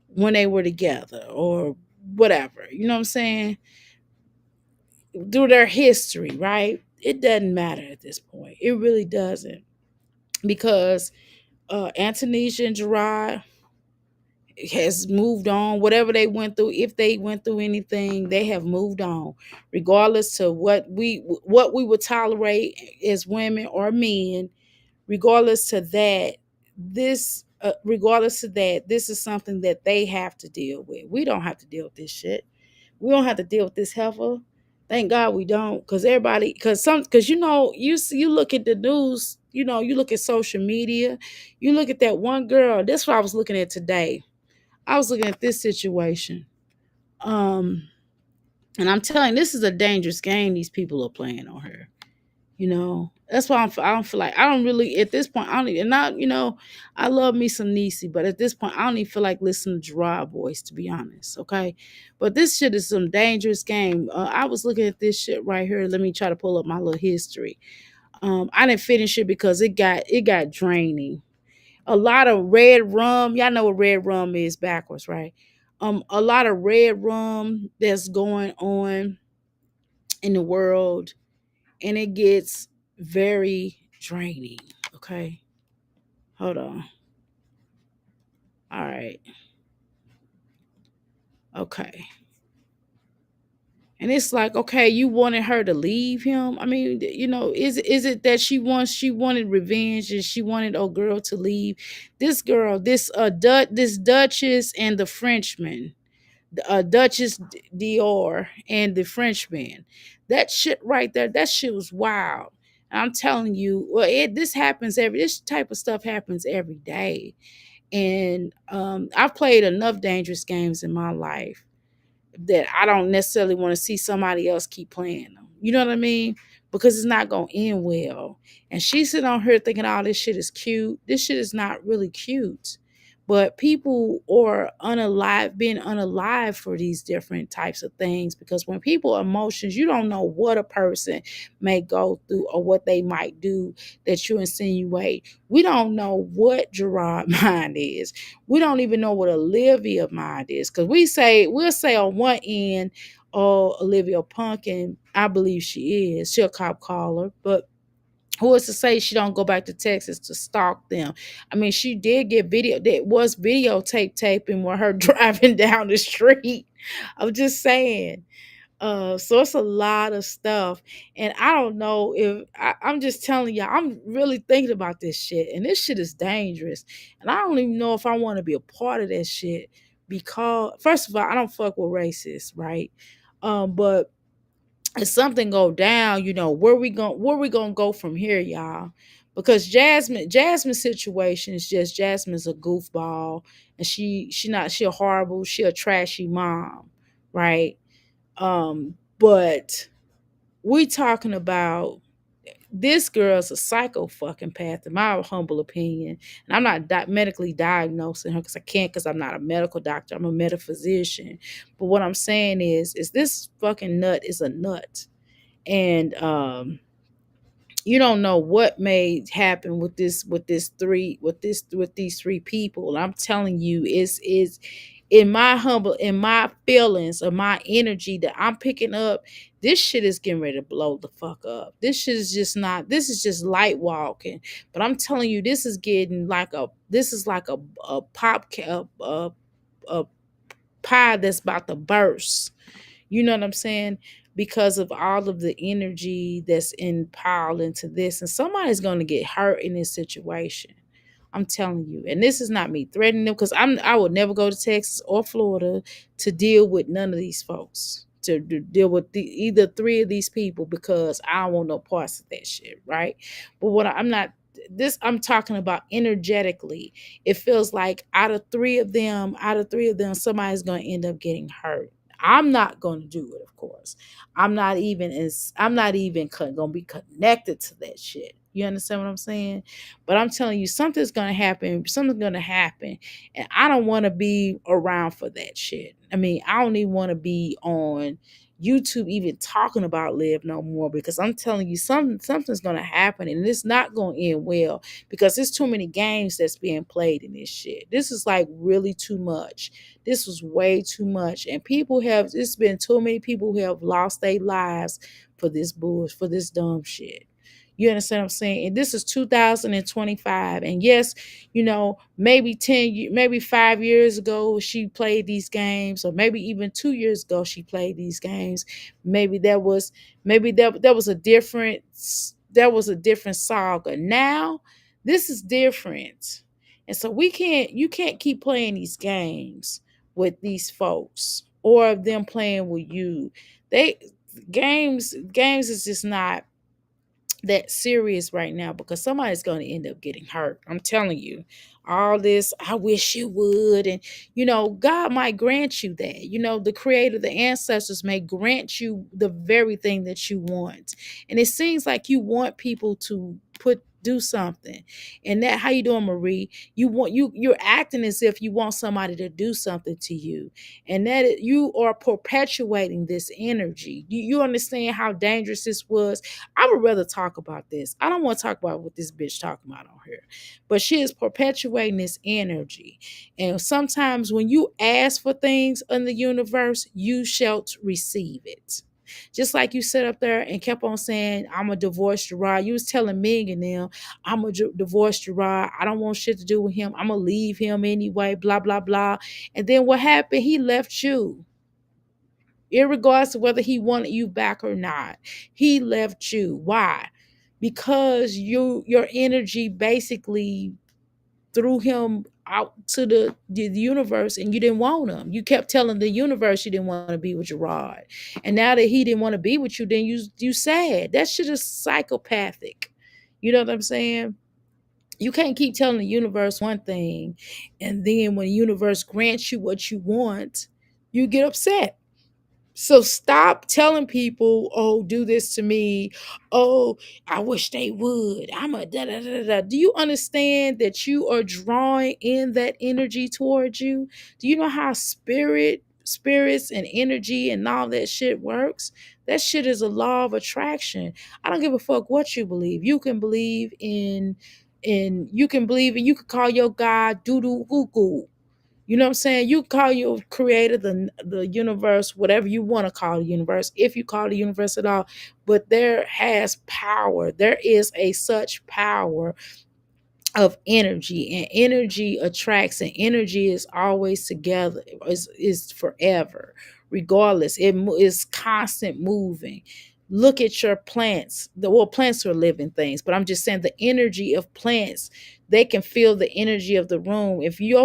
when they were together or whatever, you know what I'm saying? Through their history, right? It doesn't matter at this point. It really doesn't, because Antonisha and Gerard has moved on. Whatever they went through, if they went through anything, they have moved on, regardless to what we would tolerate as women or men. Regardless to that, this is something that they have to deal with. We don't have to deal with this shit. We don't have to deal with this heifer. Thank God we don't, because you look at the news, you look at social media, you look at that one girl. That's what I was looking at today. I was looking at this situation. Um, and I'm telling you, this is a dangerous game these people are playing on her. That's why I don't feel like, I don't really, at this point, I don't even, not, I love me some Niecy, but at this point, I don't even feel like listening to Gerard voice, to be honest. Okay. But this shit is some dangerous game. I was looking at this shit right here. Let me try to pull up my little history. I didn't finish it because it got draining. A lot of red rum. Y'all know what red rum is backwards, right? A lot of red rum that's going on in the world, and it gets very draining. Okay. Hold on. All right. Okay. And it's like, okay, you wanted her to leave him. I mean, is it that she wanted revenge and she wanted old girl to leave? This girl, this Duchess and the Frenchman, Duchess Dior and the Frenchman, that shit right there, that shit was wild. And I'm telling you, well, this type of stuff happens every day. And I've played enough dangerous games in my life that I don't necessarily want to see somebody else keep playing them. You know what I mean? Because it's not gonna end well. And she's sitting on here thinking all this shit is cute. This shit is not really cute. But people are being unalive for these different types of things, because when people emotions, you don't know what a person may go through or what they might do that you insinuate. We don't know what Gerard mind is. We don't even know what Olivia mind is, because we'll say on one end, oh, Olivia Punk, and I believe she is. She'll a cop caller, but who is to say she don't go back to Texas to stalk them? I mean, she did get video that was videotape taping with her driving down the street. I'm just saying. So it's a lot of stuff. And I don't know if I'm just telling y'all, I'm really thinking about this shit. And this shit is dangerous. And I don't even know if I want to be a part of that shit. Because first of all, I don't fuck with racists, right? But if something go down, where we gonna go from here, y'all? Because Jasmine's situation is just, Jasmine's a goofball, and she a horrible, she a trashy mom, right? But we talking about this girl's a psycho fucking path, in my humble opinion. And I'm not medically diagnosing her, because I can't, because I'm not a medical doctor. I'm a metaphysician. But what I'm saying is this fucking nut is a nut. And you don't know what may happen with these three people. And I'm telling you, is in my feelings or my energy that I'm picking up, this shit is getting ready to blow the fuck up. This is just light walking. But I'm telling you, this is like a a pie that's about to burst. You know what I'm saying? Because of all of the energy that's in piled into this. And somebody's going to get hurt in this situation. I'm telling you. And this is not me threatening them, because I would never go to Texas or Florida to deal with none of these folks. To deal with either three of these people, because I don't want no parts of that shit, right? But I'm talking about energetically. It feels like out of three of them, somebody's gonna end up getting hurt. I'm not going to do it, of course. I'm not even going to be connected to that shit. You understand what I'm saying? But I'm telling you, something's going to happen. Something's going to happen. And I don't want to be around for that shit. I mean, I don't even want to be on YouTube even talking about Liv no more, because I'm telling you, something's going to happen, and it's not going to end well, because there's too many games that's being played in this shit. This is like really too much. This was way too much. And it's been too many people who have lost their lives for this bullshit, for this dumb shit. You understand what I'm saying? And this is 2025. And yes, maybe maybe 5 years ago she played these games, or maybe even 2 years ago she played these games. Maybe that was a different saga. Now, this is different. And so you can't keep playing these games with these folks, or them playing with you. They games is just not that serious right now, because somebody's going to end up getting hurt. I'm telling you, all this, I wish you would. And, God might grant you that. The creator, the ancestors may grant you the very thing that you want. And it seems like you want people to do something. And that, how you doing, Marie? You're acting as if you want somebody to do something to you, and that you are perpetuating this energy. You understand how dangerous this was? I would rather talk about this. I don't want to talk about what this bitch talking about on here. But she is perpetuating this energy. And sometimes when you ask for things in the universe, you shall receive it. Just like you sat up there and kept on saying, I'm a divorce Gerard. You was telling Ming and them, I'm a divorce Gerard. I don't want shit to do with him. I'm gonna leave him anyway, blah, blah, blah. And then what happened? He left you. Irregardless of whether he wanted you back or not. He left you. Why? Because your energy basically threw him out to the universe and you didn't want him. You kept telling the universe you didn't want to be with Gerard. And now that he didn't want to be with you, then you sad. That shit is psychopathic. You know what I'm saying? You can't keep telling the universe one thing and then when the universe grants you what you want, you get upset. So stop telling people, oh, do this to me. Oh, I wish they would. I'm a da da da da. Do you understand that you are drawing in that energy towards you? Do you know how spirits and energy and all that shit works? That shit is a law of attraction. I don't give a fuck what you believe. You can believe in you can believe in you can call your God doo doo goo goo. You know what I'm saying? You call your creator, the universe, whatever you want to call the universe, if you call the universe at all. But there has power. There is a such power of energy, and energy attracts, and energy is always together, is forever, regardless. Is constant moving. Look at your plants. Plants are living things, but I'm just saying the energy of plants, they can feel the energy of the room. If you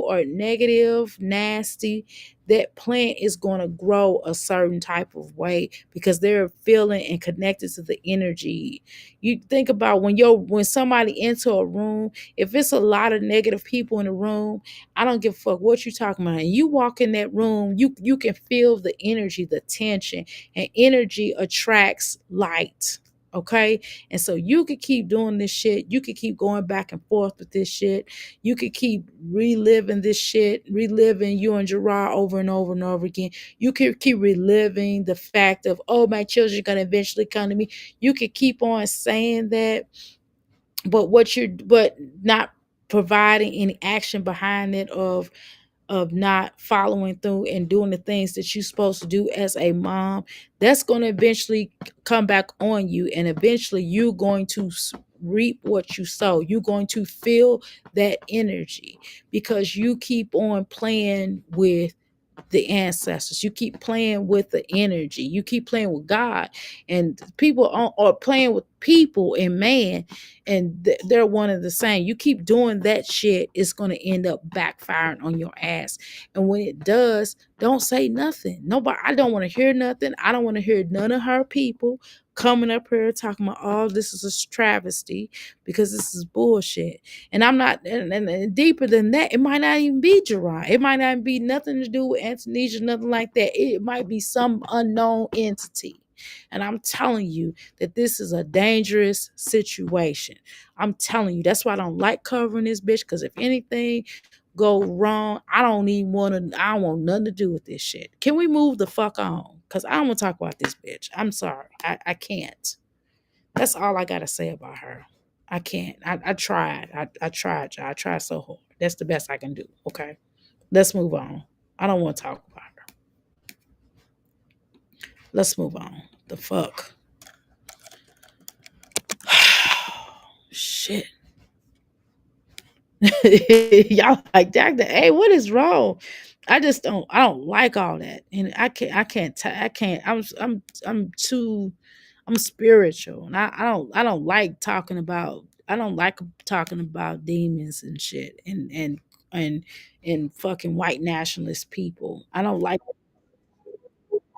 are negative, nasty, that plant is going to grow a certain type of way because they're feeling and connected to the energy. You think about when somebody enter a room, if it's a lot of negative people in the room, I don't give a fuck what you talking about. And you walk in that room, you can feel the energy, the tension, and energy attracts light. Okay. And so you could keep doing this shit. You could keep going back and forth with this shit. You could keep reliving this shit, reliving you and Gerard over and over and over again. You could keep reliving the fact of, oh, my children are going to eventually come to me. You could keep on saying that, but not providing any action behind it of not following through and doing the things that you're supposed to do as a mom. That's going to eventually come back on you, and eventually you're going to reap what you sow. You're going to feel that energy because you keep on playing with the ancestors. You keep playing with the energy. You keep playing with God, and people are playing with people and man, and they're one and the same. You keep doing that shit, it's going to end up backfiring on your ass. And when it does, don't say nothing. Nobody. I don't want to hear nothing. I don't want to hear none of her people coming up here talking about, oh, this is a travesty because this is bullshit. And I'm not, and deeper than that, it might not even be Gerard. It might not be nothing to do with Antonesia, nothing like that. It might be some unknown entity. And I'm telling you that this is a dangerous situation. I'm telling you, that's why I don't like covering this bitch. Because if anything go wrong, I don't want nothing to do with this shit. Can we move the fuck on? Because I don't want to talk about this bitch. I'm sorry. I can't. That's all I gotta say about her. I can't. I tried. I tried, y'all. I tried so hard. That's the best I can do. Okay. Let's move on. I don't want to talk about her. Let's move on. The fuck. Shit. Y'all like Dr. A, what is wrong? I don't like all that. And I can't I'm too I'm spiritual, and I don't like talking about demons and shit and and fucking white nationalist people. I don't like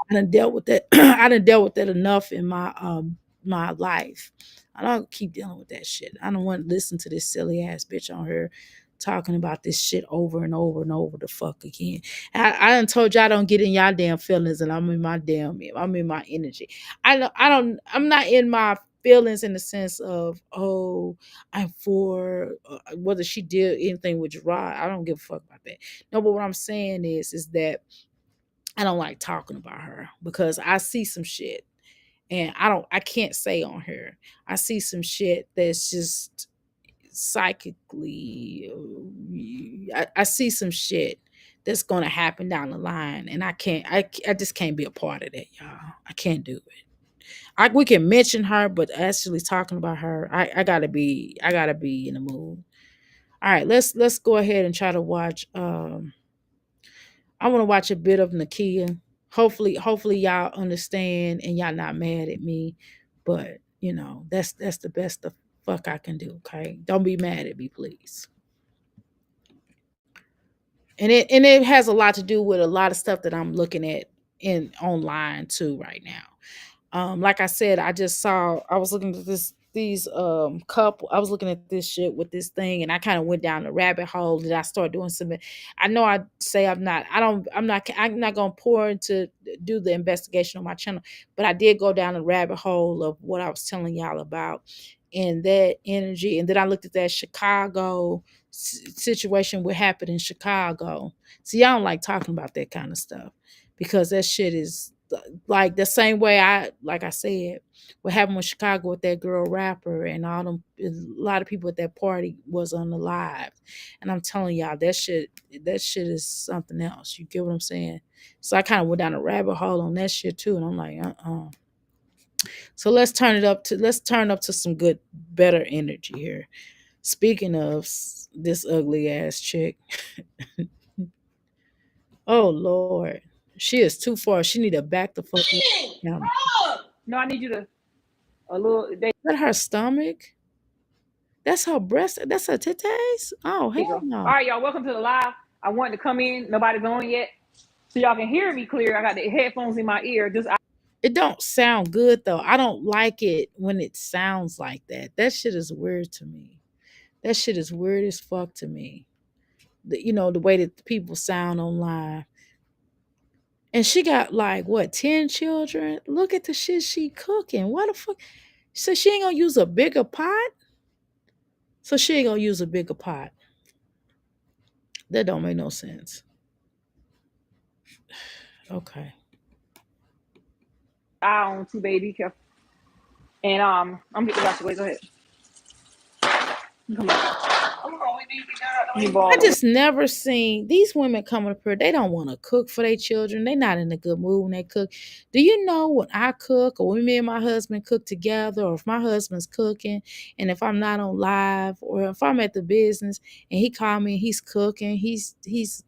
I done dealt with that. I done dealt with that enough in my life. I don't keep dealing with that shit. I don't want to listen to this silly ass bitch on here talking about this shit over and over and over the fuck again. I done told y'all I don't get in y'all damn feelings, and I'm in my energy. I'm not in my feelings in the sense of, oh, I'm for whether she did anything with Gerard. I don't give a fuck about that. No, but what I'm saying is that I don't like talking about her because I see some shit, and I can't say on her. I see some shit that's just psychically I see some shit that's going to happen down the line, and I just can't be a part of that, y'all. I can't do it. We can mention her, but actually talking about her, I gotta be in the mood. All right, let's go ahead and try to watch. I want to watch a bit of Nakia. Hopefully y'all understand and y'all not mad at me, but that's the best the fuck I can do. Okay, don't be mad at me, please. And it has a lot to do with a lot of stuff that I'm looking at in online too right now. Like I said, I was looking at these couple I was looking at this shit with this thing, and I kind of went down the rabbit hole that I started doing some. I know I say I'm not gonna pour into do the investigation on my channel, but I did go down the rabbit hole of what I was telling y'all about and that energy. And then I looked at that Chicago situation, what happened in Chicago. See, I don't like talking about that kind of stuff because that shit is like the same way like I said, what happened with Chicago with that girl rapper and all them, a lot of people at that party was unalive. And I'm telling y'all, that shit is something else. You get what I'm saying? So I kind of went down a rabbit hole on that shit too. And I'm like, So let's turn up to some good, better energy here. Speaking of this ugly ass chick, oh Lord, she is too far. She need to back the fuck up. Camera. No, I need you to a little. There Is that her stomach? That's her breast. That's her titties. Oh you hell go. All no! right, y'all. Welcome to the live. I wanted to come in. Nobody's on yet, so y'all can hear me clear. I got the headphones in my ear. Just It don't sound good though. I don't like it when it sounds like that. That shit is weird to me. That shit is weird as fuck to me. The way that people sound online. And she got like what 10 children. Look at the shit she cooking. What the fuck? So she ain't gonna use a bigger pot. So she ain't gonna use a bigger pot. That don't make no sense. Okay. eye on too, baby. Careful. And I'm getting the Wait, go ahead. Come on. You I ball away. just never seen these women coming up here. They don't want to cook for their children. They not in a good mood when they cook. Do you know when I cook or when me and my husband cook together, or if my husband's cooking and if I'm not on live or if I'm at the business and he called me and he's cooking, he's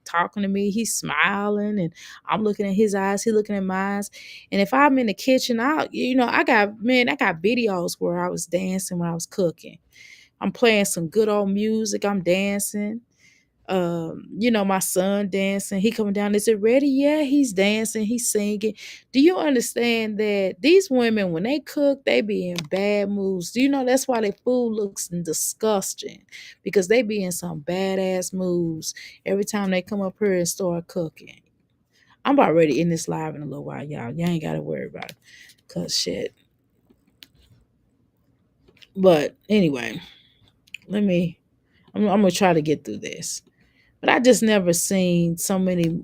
talking to me, he's smiling and I'm looking at his eyes, he looking at mine. And if I'm in the kitchen, I got videos where I was dancing when I was cooking. I'm playing some good old music. I'm dancing. My son dancing. He coming down. Is it ready? Yeah, he's dancing. He's singing. Do you understand that these women, when they cook, they be in bad moods? Do you know that's why their food looks disgusting? Because they be in some badass moods every time they come up here and start cooking. I'm about ready to end this live in a little while, y'all. Y'all ain't gotta worry about it. Cause shit. But anyway, I'm gonna try to get through this. But I just never seen so many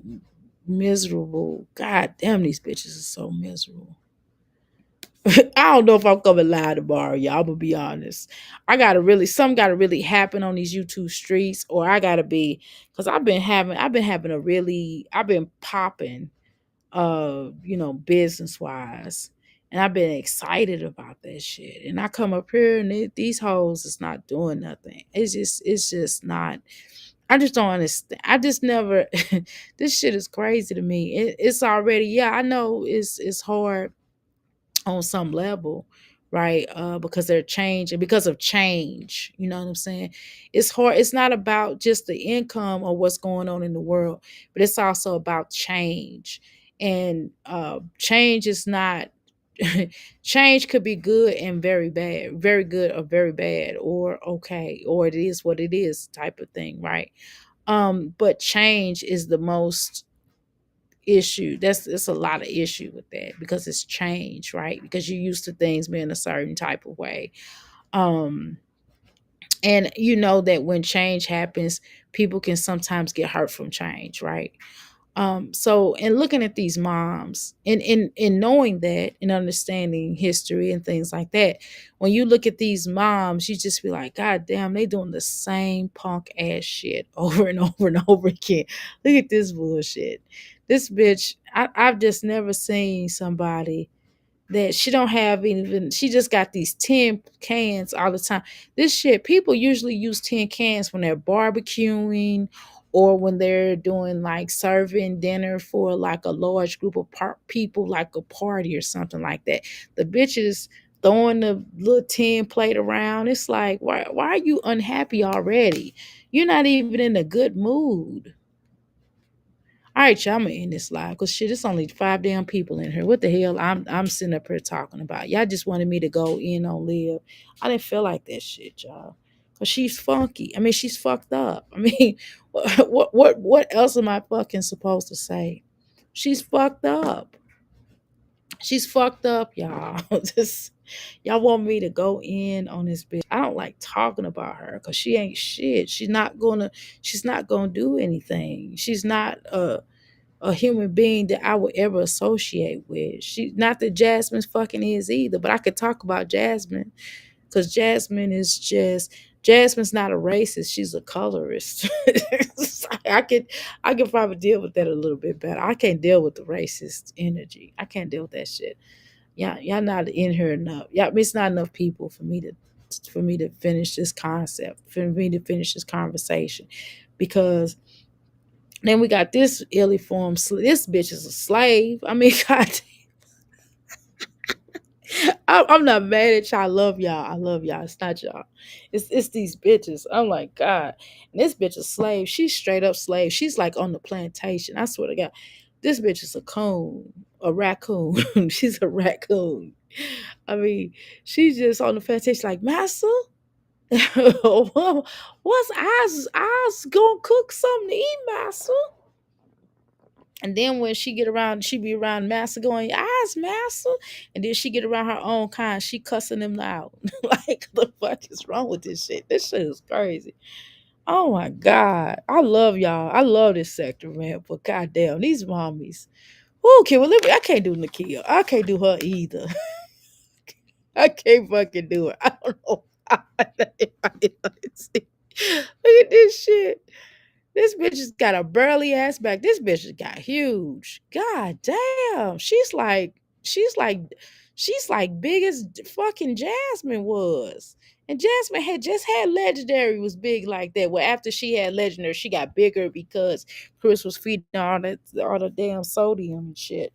miserable. God damn, these bitches are so miserable. I don't know if I'm coming live tomorrow, y'all. I'm gonna be honest. Something gotta really happen on these YouTube streets, or I gotta be, because I've been popping, business wise. And I've been excited about that shit. And I come up here and these hoes is not doing nothing. It's just not. I just don't understand. I just never. This shit is crazy to me. It's already. Yeah, I know it's hard on some level, right? Because they're changing because of change. You know what I'm saying? It's hard. It's not about just the income or what's going on in the world, but it's also about change. And change is not. Change could be good and very bad, very good or very bad, or okay, or it is what it is type of thing, right? But change is the most issue. It's a lot of issue with that because it's change, right? Because you're used to things being a certain type of way. Um, and you know that when change happens, people can sometimes get hurt from change, right? So in looking at these moms and in knowing that and understanding history and things like that, when you look at these moms, you just be like, God damn, they doing the same punk ass shit over and over and over again. Look at this bullshit. This bitch, I've just never seen somebody that she don't have even, she just got these 10 cans all the time. This shit, people usually use 10 cans when they're barbecuing or when they're doing like serving dinner for like a large group of people, like a party or something like that. The bitches throwing the little 10 plate around. It's like, why are you unhappy already? You're not even in a good mood. All right, y'all, I'm gonna end this live because shit, it's only 5 damn people in here. What the hell? I'm sitting up here talking about. Y'all just wanted me to go in on Liv. I didn't feel like that shit, y'all. Cause she's funky. I mean, she's fucked up. I mean, what else am I fucking supposed to say? She's fucked up. She's fucked up, y'all. Just y'all want me to go in on this bitch. I don't like talking about her because she ain't shit. She's not gonna do anything. She's not a human being that I would ever associate with. She, not that Jasmine's fucking is either, but I could talk about Jasmine because Jasmine's not a racist. She's a colorist. I could probably deal with that a little bit better. I can't deal with the racist energy. I can't deal with that shit. Yeah, y'all not in here enough. Yeah, it's not enough people for me to finish this concept, for me to finish this conversation, because then we got this illy form. This bitch is a slave. I mean, God, I'm not mad at y'all. I love y'all. I love y'all. It's not y'all. It's these bitches. I'm like, God. And this bitch is slave. She's straight up slave. She's like on the plantation. I swear to God. This bitch is a coon, a raccoon. She's a raccoon. I mean, she's just on the plantation like, Master, what's I was gonna cook something to eat, Master. And then when she get around, she be around Master going, eyes, Master. And then she get around her own kind, she cussing them out. Like, the fuck is wrong with this shit? This shit is crazy. Oh my God. I love y'all. I love this sector, man. But goddamn, these mommies. Okay, well, I can't do Nakia. I can't do her either. I can't fucking do it. I don't know. Look at this shit. This bitch has got a burly ass back. This bitch has got huge. God damn. She's like big as fucking Jasmine was. And Jasmine had just had legendary was big like that. Well, after she had legendary, she got bigger because Chris was feeding all the damn sodium and shit.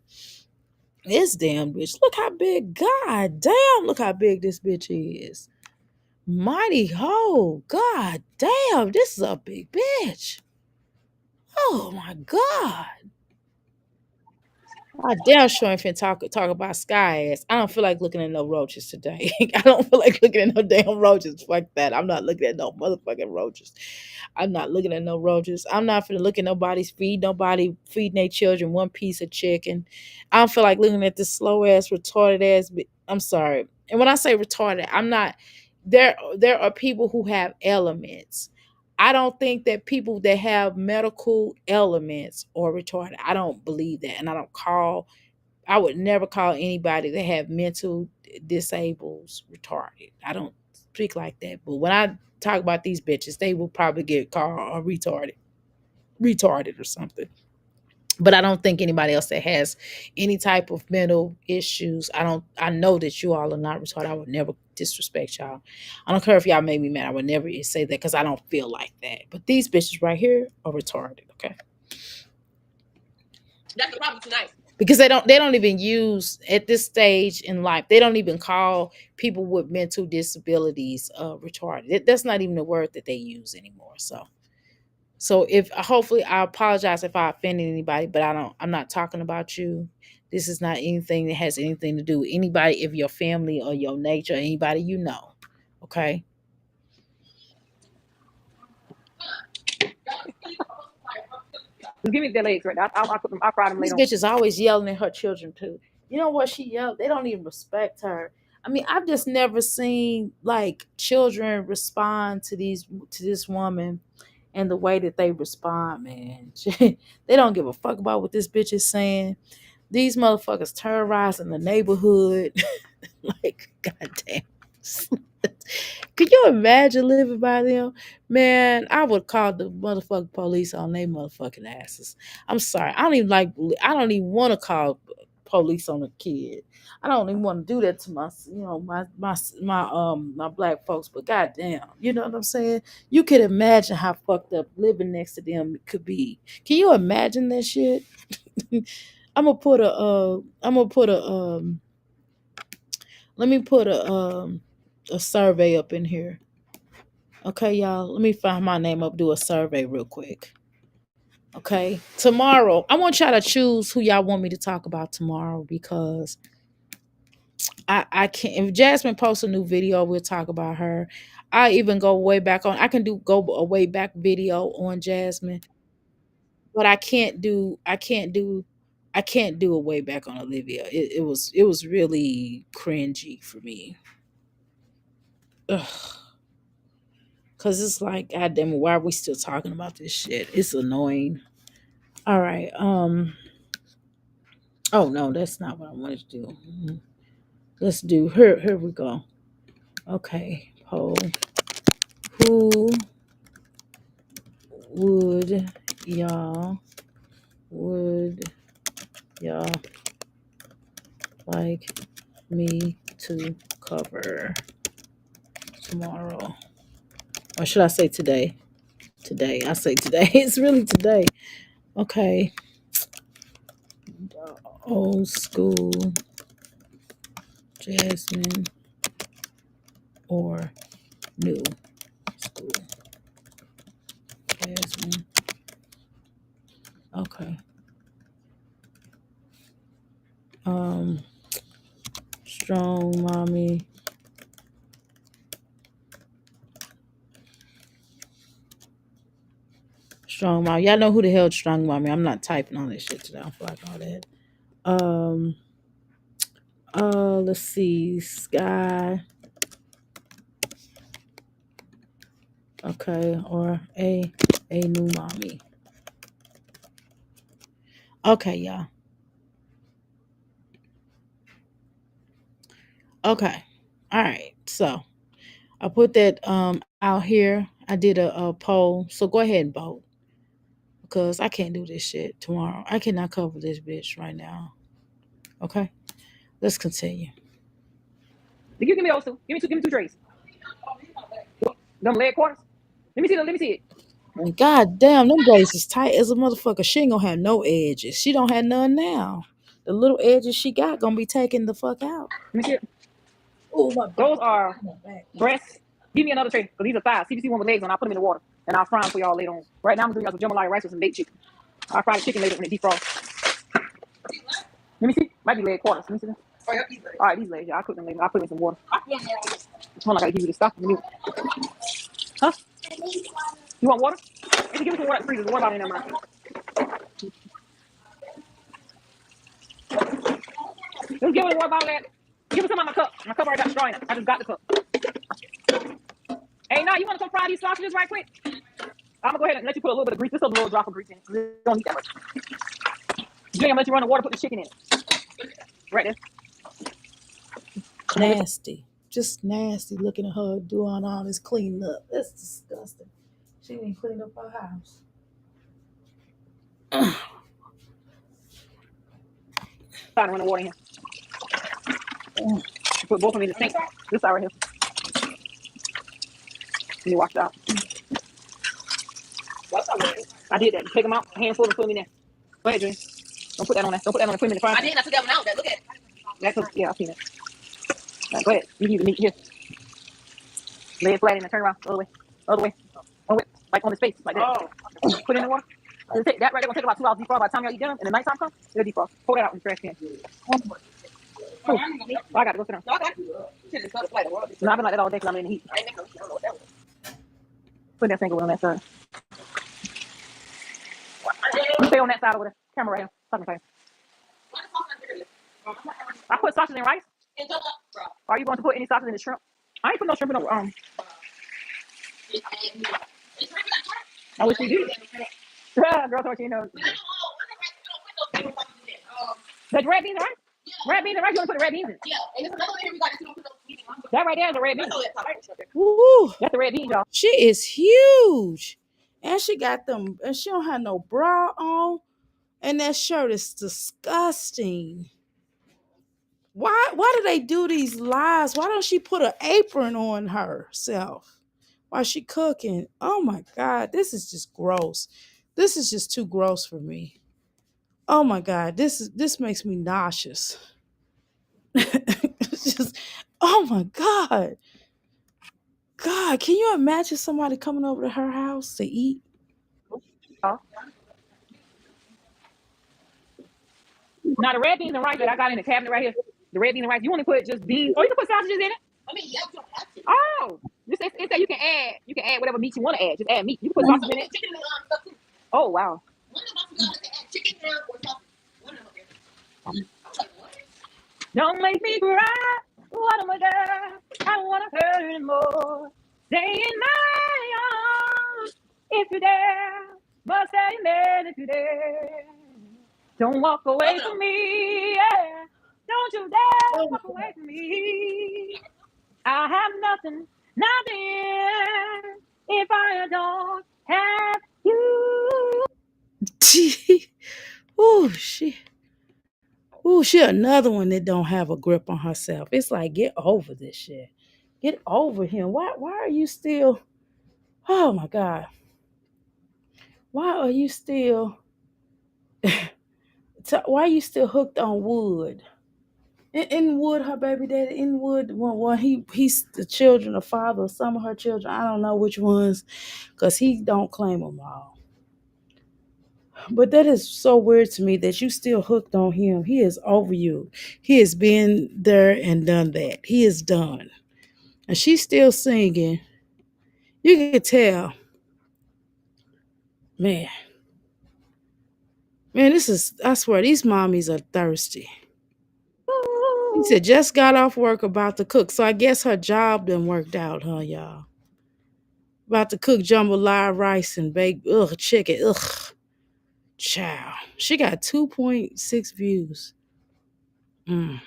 This damn bitch. Look how big. God damn. Look how big this bitch is. Mighty ho. God damn. This is a big bitch. Oh my God. I damn sure ain't finna talk about sky ass. I don't feel like looking at no roaches today. I don't feel like looking at no damn roaches. Fuck that. I'm not looking at no motherfucking roaches. I'm not looking at no roaches. I'm not finna look at nobody feeding their children one piece of chicken. I don't feel like looking at this slow ass, retarded ass. I'm sorry. And when I say retarded, I'm not. There are people who have elements. I don't think that people that have medical elements are retarded. I don't believe that. And I would never call anybody that have mental disables retarded. I don't speak like that. But when I talk about these bitches, they will probably get called a retarded or something. But I don't think anybody else that has any type of mental issues. I know that you all are not retarded. I would never disrespect y'all. I don't care if y'all made me mad. I would never say that because I don't feel like that. But these bitches right here are retarded, okay? That's the problem tonight. Because they don't even use at this stage in life, they don't even call people with mental disabilities retarded. That's not even the word that they use anymore. So if hopefully, I apologize if I offended anybody, but I'm not talking about you. This is not anything that has anything to do with anybody of your family or your nature, anybody you know. Okay. Just give me their legs right now. I put them. I fry them This later on. bitch is always yelling at her children too. You know what she yelled? They don't even respect her. I mean, I've just never seen like children respond to this woman and the way that they respond, man. They don't give a fuck about what this bitch is saying. These motherfuckers terrorizing the neighborhood. Like, goddamn. Could you imagine living by them? Man, I would call the motherfucking police on they motherfucking asses. I'm sorry. I don't even want to call police on a kid. I don't even want to do that to my black folks, but goddamn, you know what I'm saying? You could imagine how fucked up living next to them could be. Can you imagine that shit? I'm gonna put a let me put a survey up in here. Okay, y'all. Let me find my name up, do a survey real quick. Okay. Tomorrow, I want y'all to choose who y'all want me to talk about tomorrow because I can't. If Jasmine posts a new video, we'll talk about her. I even go way back on. I can go a way back video on Jasmine, but I can't do a way back on Olivia. It was really cringy for me. Ugh. Cause it's like, God damn it, why are we still talking about this shit? It's annoying. All right. Oh no, that's not what I wanted to do. Let's do here. Here we go. Okay. Poll. Who would y'all would y'all like me to cover tomorrow? Or should I say today? Today. I say today. It's really today. Okay. Old school Jasmine or new school Jasmine. Okay. Um, strong mommy. Strong mommy. Y'all know who the hell strong mommy. I'm not typing all this shit today. I feel like all that. Um. Let's see. Sky. Okay. Or a new mommy. Okay, y'all. Okay. All right. So I put that out here. I did a poll. So go ahead and vote. Because I can't do this shit tomorrow. I cannot cover this bitch right now. Okay? Let's continue. Give me those two. Give me two trays. Them leg quarters. Let me see them. Let me see it. And god damn, them braids is tight as a motherfucker. She ain't gonna have no edges. She don't have none now. The little edges she got gonna be taken the fuck out. Let me see it. Oh my Those back. are My back. breasts. Give me another tray because these are thighs. See if you see one with legs on. I'll put them in the water and I'll fry them for y'all later on. Right now I'm doing y'all some jambalaya rice with some baked chicken. I'll fry the chicken later when it defrosts. Let me see. Might be leg quarters. Let me see them. All right, these legs. Yeah, I'll cook them later. I'll put them in some water. Hold on, I gotta give you the stuff. Huh? You want water? Give me some water. Freezer. The water bottle in there, man. Just give me the water bottle. Give me some of my cup. My cup already got straw in it. I just got the cup. Hey, now you want to come fry these sausages right quick? I'm gonna go ahead and let you put a little bit of grease, just a little drop of grease in it. You don't need that much. Then I'm gonna let you run the water, put the chicken in it. Right there. Nasty. Just nasty looking at her doing all this cleaning up. That's disgusting. She didn't clean up her house. Try to run the water in here. Put both of them in the sink. This side right here. Let me wash it out. I did that. Take them out, a handful, and put them in there. Go ahead, Dream. Don't put that on there. Don't put that on there. Put them in the frying pan. I did. I took that one out. Look at it. Yeah, I've seen it. Now, go ahead. You need the meat here. Lay it flat in and turn around. Other way. Other way. Like on his face. Like that. Put it in the water. That right there gonna take about 2 hours to defrost. By the time y'all eat dinner and the nighttime comes, it'll defrost. Pull that out in the trash can. Oh, I got to go sit down. No, I've been like that all day because I'm in the heat. Put that finger on that side. Stay on that side over there. Camera right here. Talking to you. I put sausage in rice. Are you going to put any sausage in the shrimp? I ain't put no shrimp in no I wish we did. Girl, thought you know. The red beans, right? Red beans, right? You want to put the red beans in? That right there is a red bean. Woo, That's the red bean, y'all. she is huge. And she got them, and she don't have no bra on. And that shirt is disgusting. Why do they do these lies? Why don't she put an apron on herself while she cooking? Oh my God, this is just gross. This is just too gross for me. Oh my God, this makes me nauseous. It's just, oh my God. God, can you imagine somebody coming over to her house to eat? Oh. Now the red beans and rice that I got in the cabinet right here, the red beans and rice. You want to put just beans, or you can put sausages in it. Oh, it said you can add whatever meat you want to add. Just add meat. You can put sausage in it. Oh wow. Don't make me cry. What am I girl? I don't wanna hurt anymore. Stay in my arms if you dare. But stay in bed if you dare. Don't walk away from me. Yeah. Don't you dare walk away from me. I have nothing, nothing if I don't have you. Ooh, she another one that don't have a grip on herself. It's like, get over this shit. Get over him. Why are you still, oh my God. Why are you still why are you still hooked on Wood? In Wood, her baby daddy, in Wood, when he's the children, the father of some of her children. I don't know which ones, because he don't claim them all. But that is so weird to me that you still hooked on him. He is over you. He has been there and done that. He is done. And she's still singing. You can tell, man, this is, I swear, these mommies are thirsty. He said, just got off work about to cook. So I guess her job done worked out, huh, y'all? About to cook jambalaya rice and bake, chicken. Ugh, child. She got 2.6 views. Mm.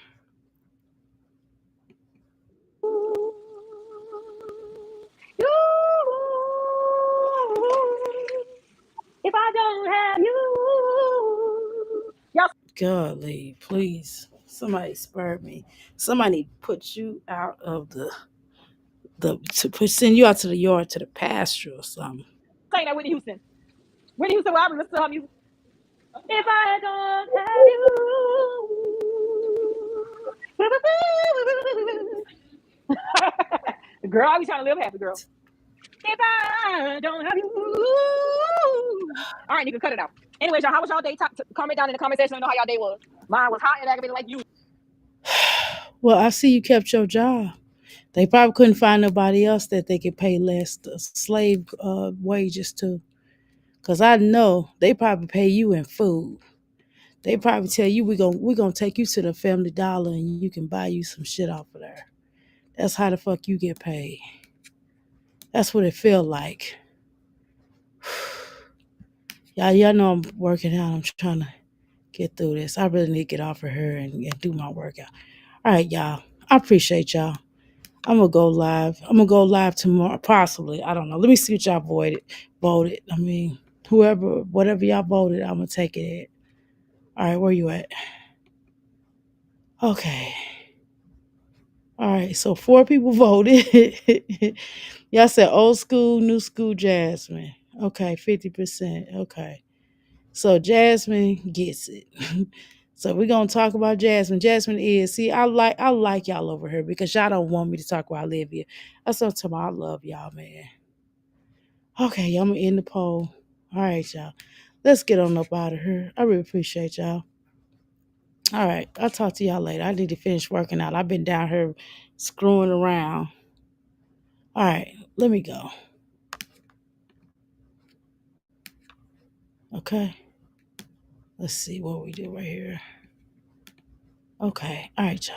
If I don't have you, y'all. Golly, please. Somebody spur me. Somebody put you out of send you out to the yard to the pasture or something. Saying that Whitney Houston. Whitney Houston, well, I listen to her music. If I don't have you, girl, I be trying to live happy, girl. If I don't have you, all right, nigga, cut it out. Anyways, y'all, how was y'all day? Comment down in the comment section. Let me know how y'all day was. Mine was hot and aggravated like you. Well, I see you kept your job. They probably couldn't find nobody else that they could pay less slave wages to. Cause I know they probably pay you in food. They probably tell you we gonna take you to the Family Dollar and you can buy you some shit off of there. That's how the fuck you get paid. That's what it feel like. Y'all know I'm working out. I'm trying to get through this. I really need to get off of her and do my workout. All right, y'all. I appreciate y'all. I'm gonna go live. I'm gonna go live tomorrow, possibly. I don't know. Let me see what y'all voted. I mean, whatever y'all voted, I'm gonna take it at. All right, where you at? Okay. All right, so 4 people voted. Y'all said old school, new school, Jasmine. Okay, 50%. Okay. So Jasmine gets it. So we're gonna talk about Jasmine. Jasmine is, see, I like y'all over here because y'all don't want me to talk about Olivia. That's what I'm talking about. I love y'all, man. Okay, I'm gonna end the poll. All right, y'all. Let's get on up out of here. I really appreciate y'all. All right, I'll talk to y'all later. I need to finish working out. I've been down here screwing around. All right, let me go. Okay. Let's see what we do right here. Okay. All right, y'all.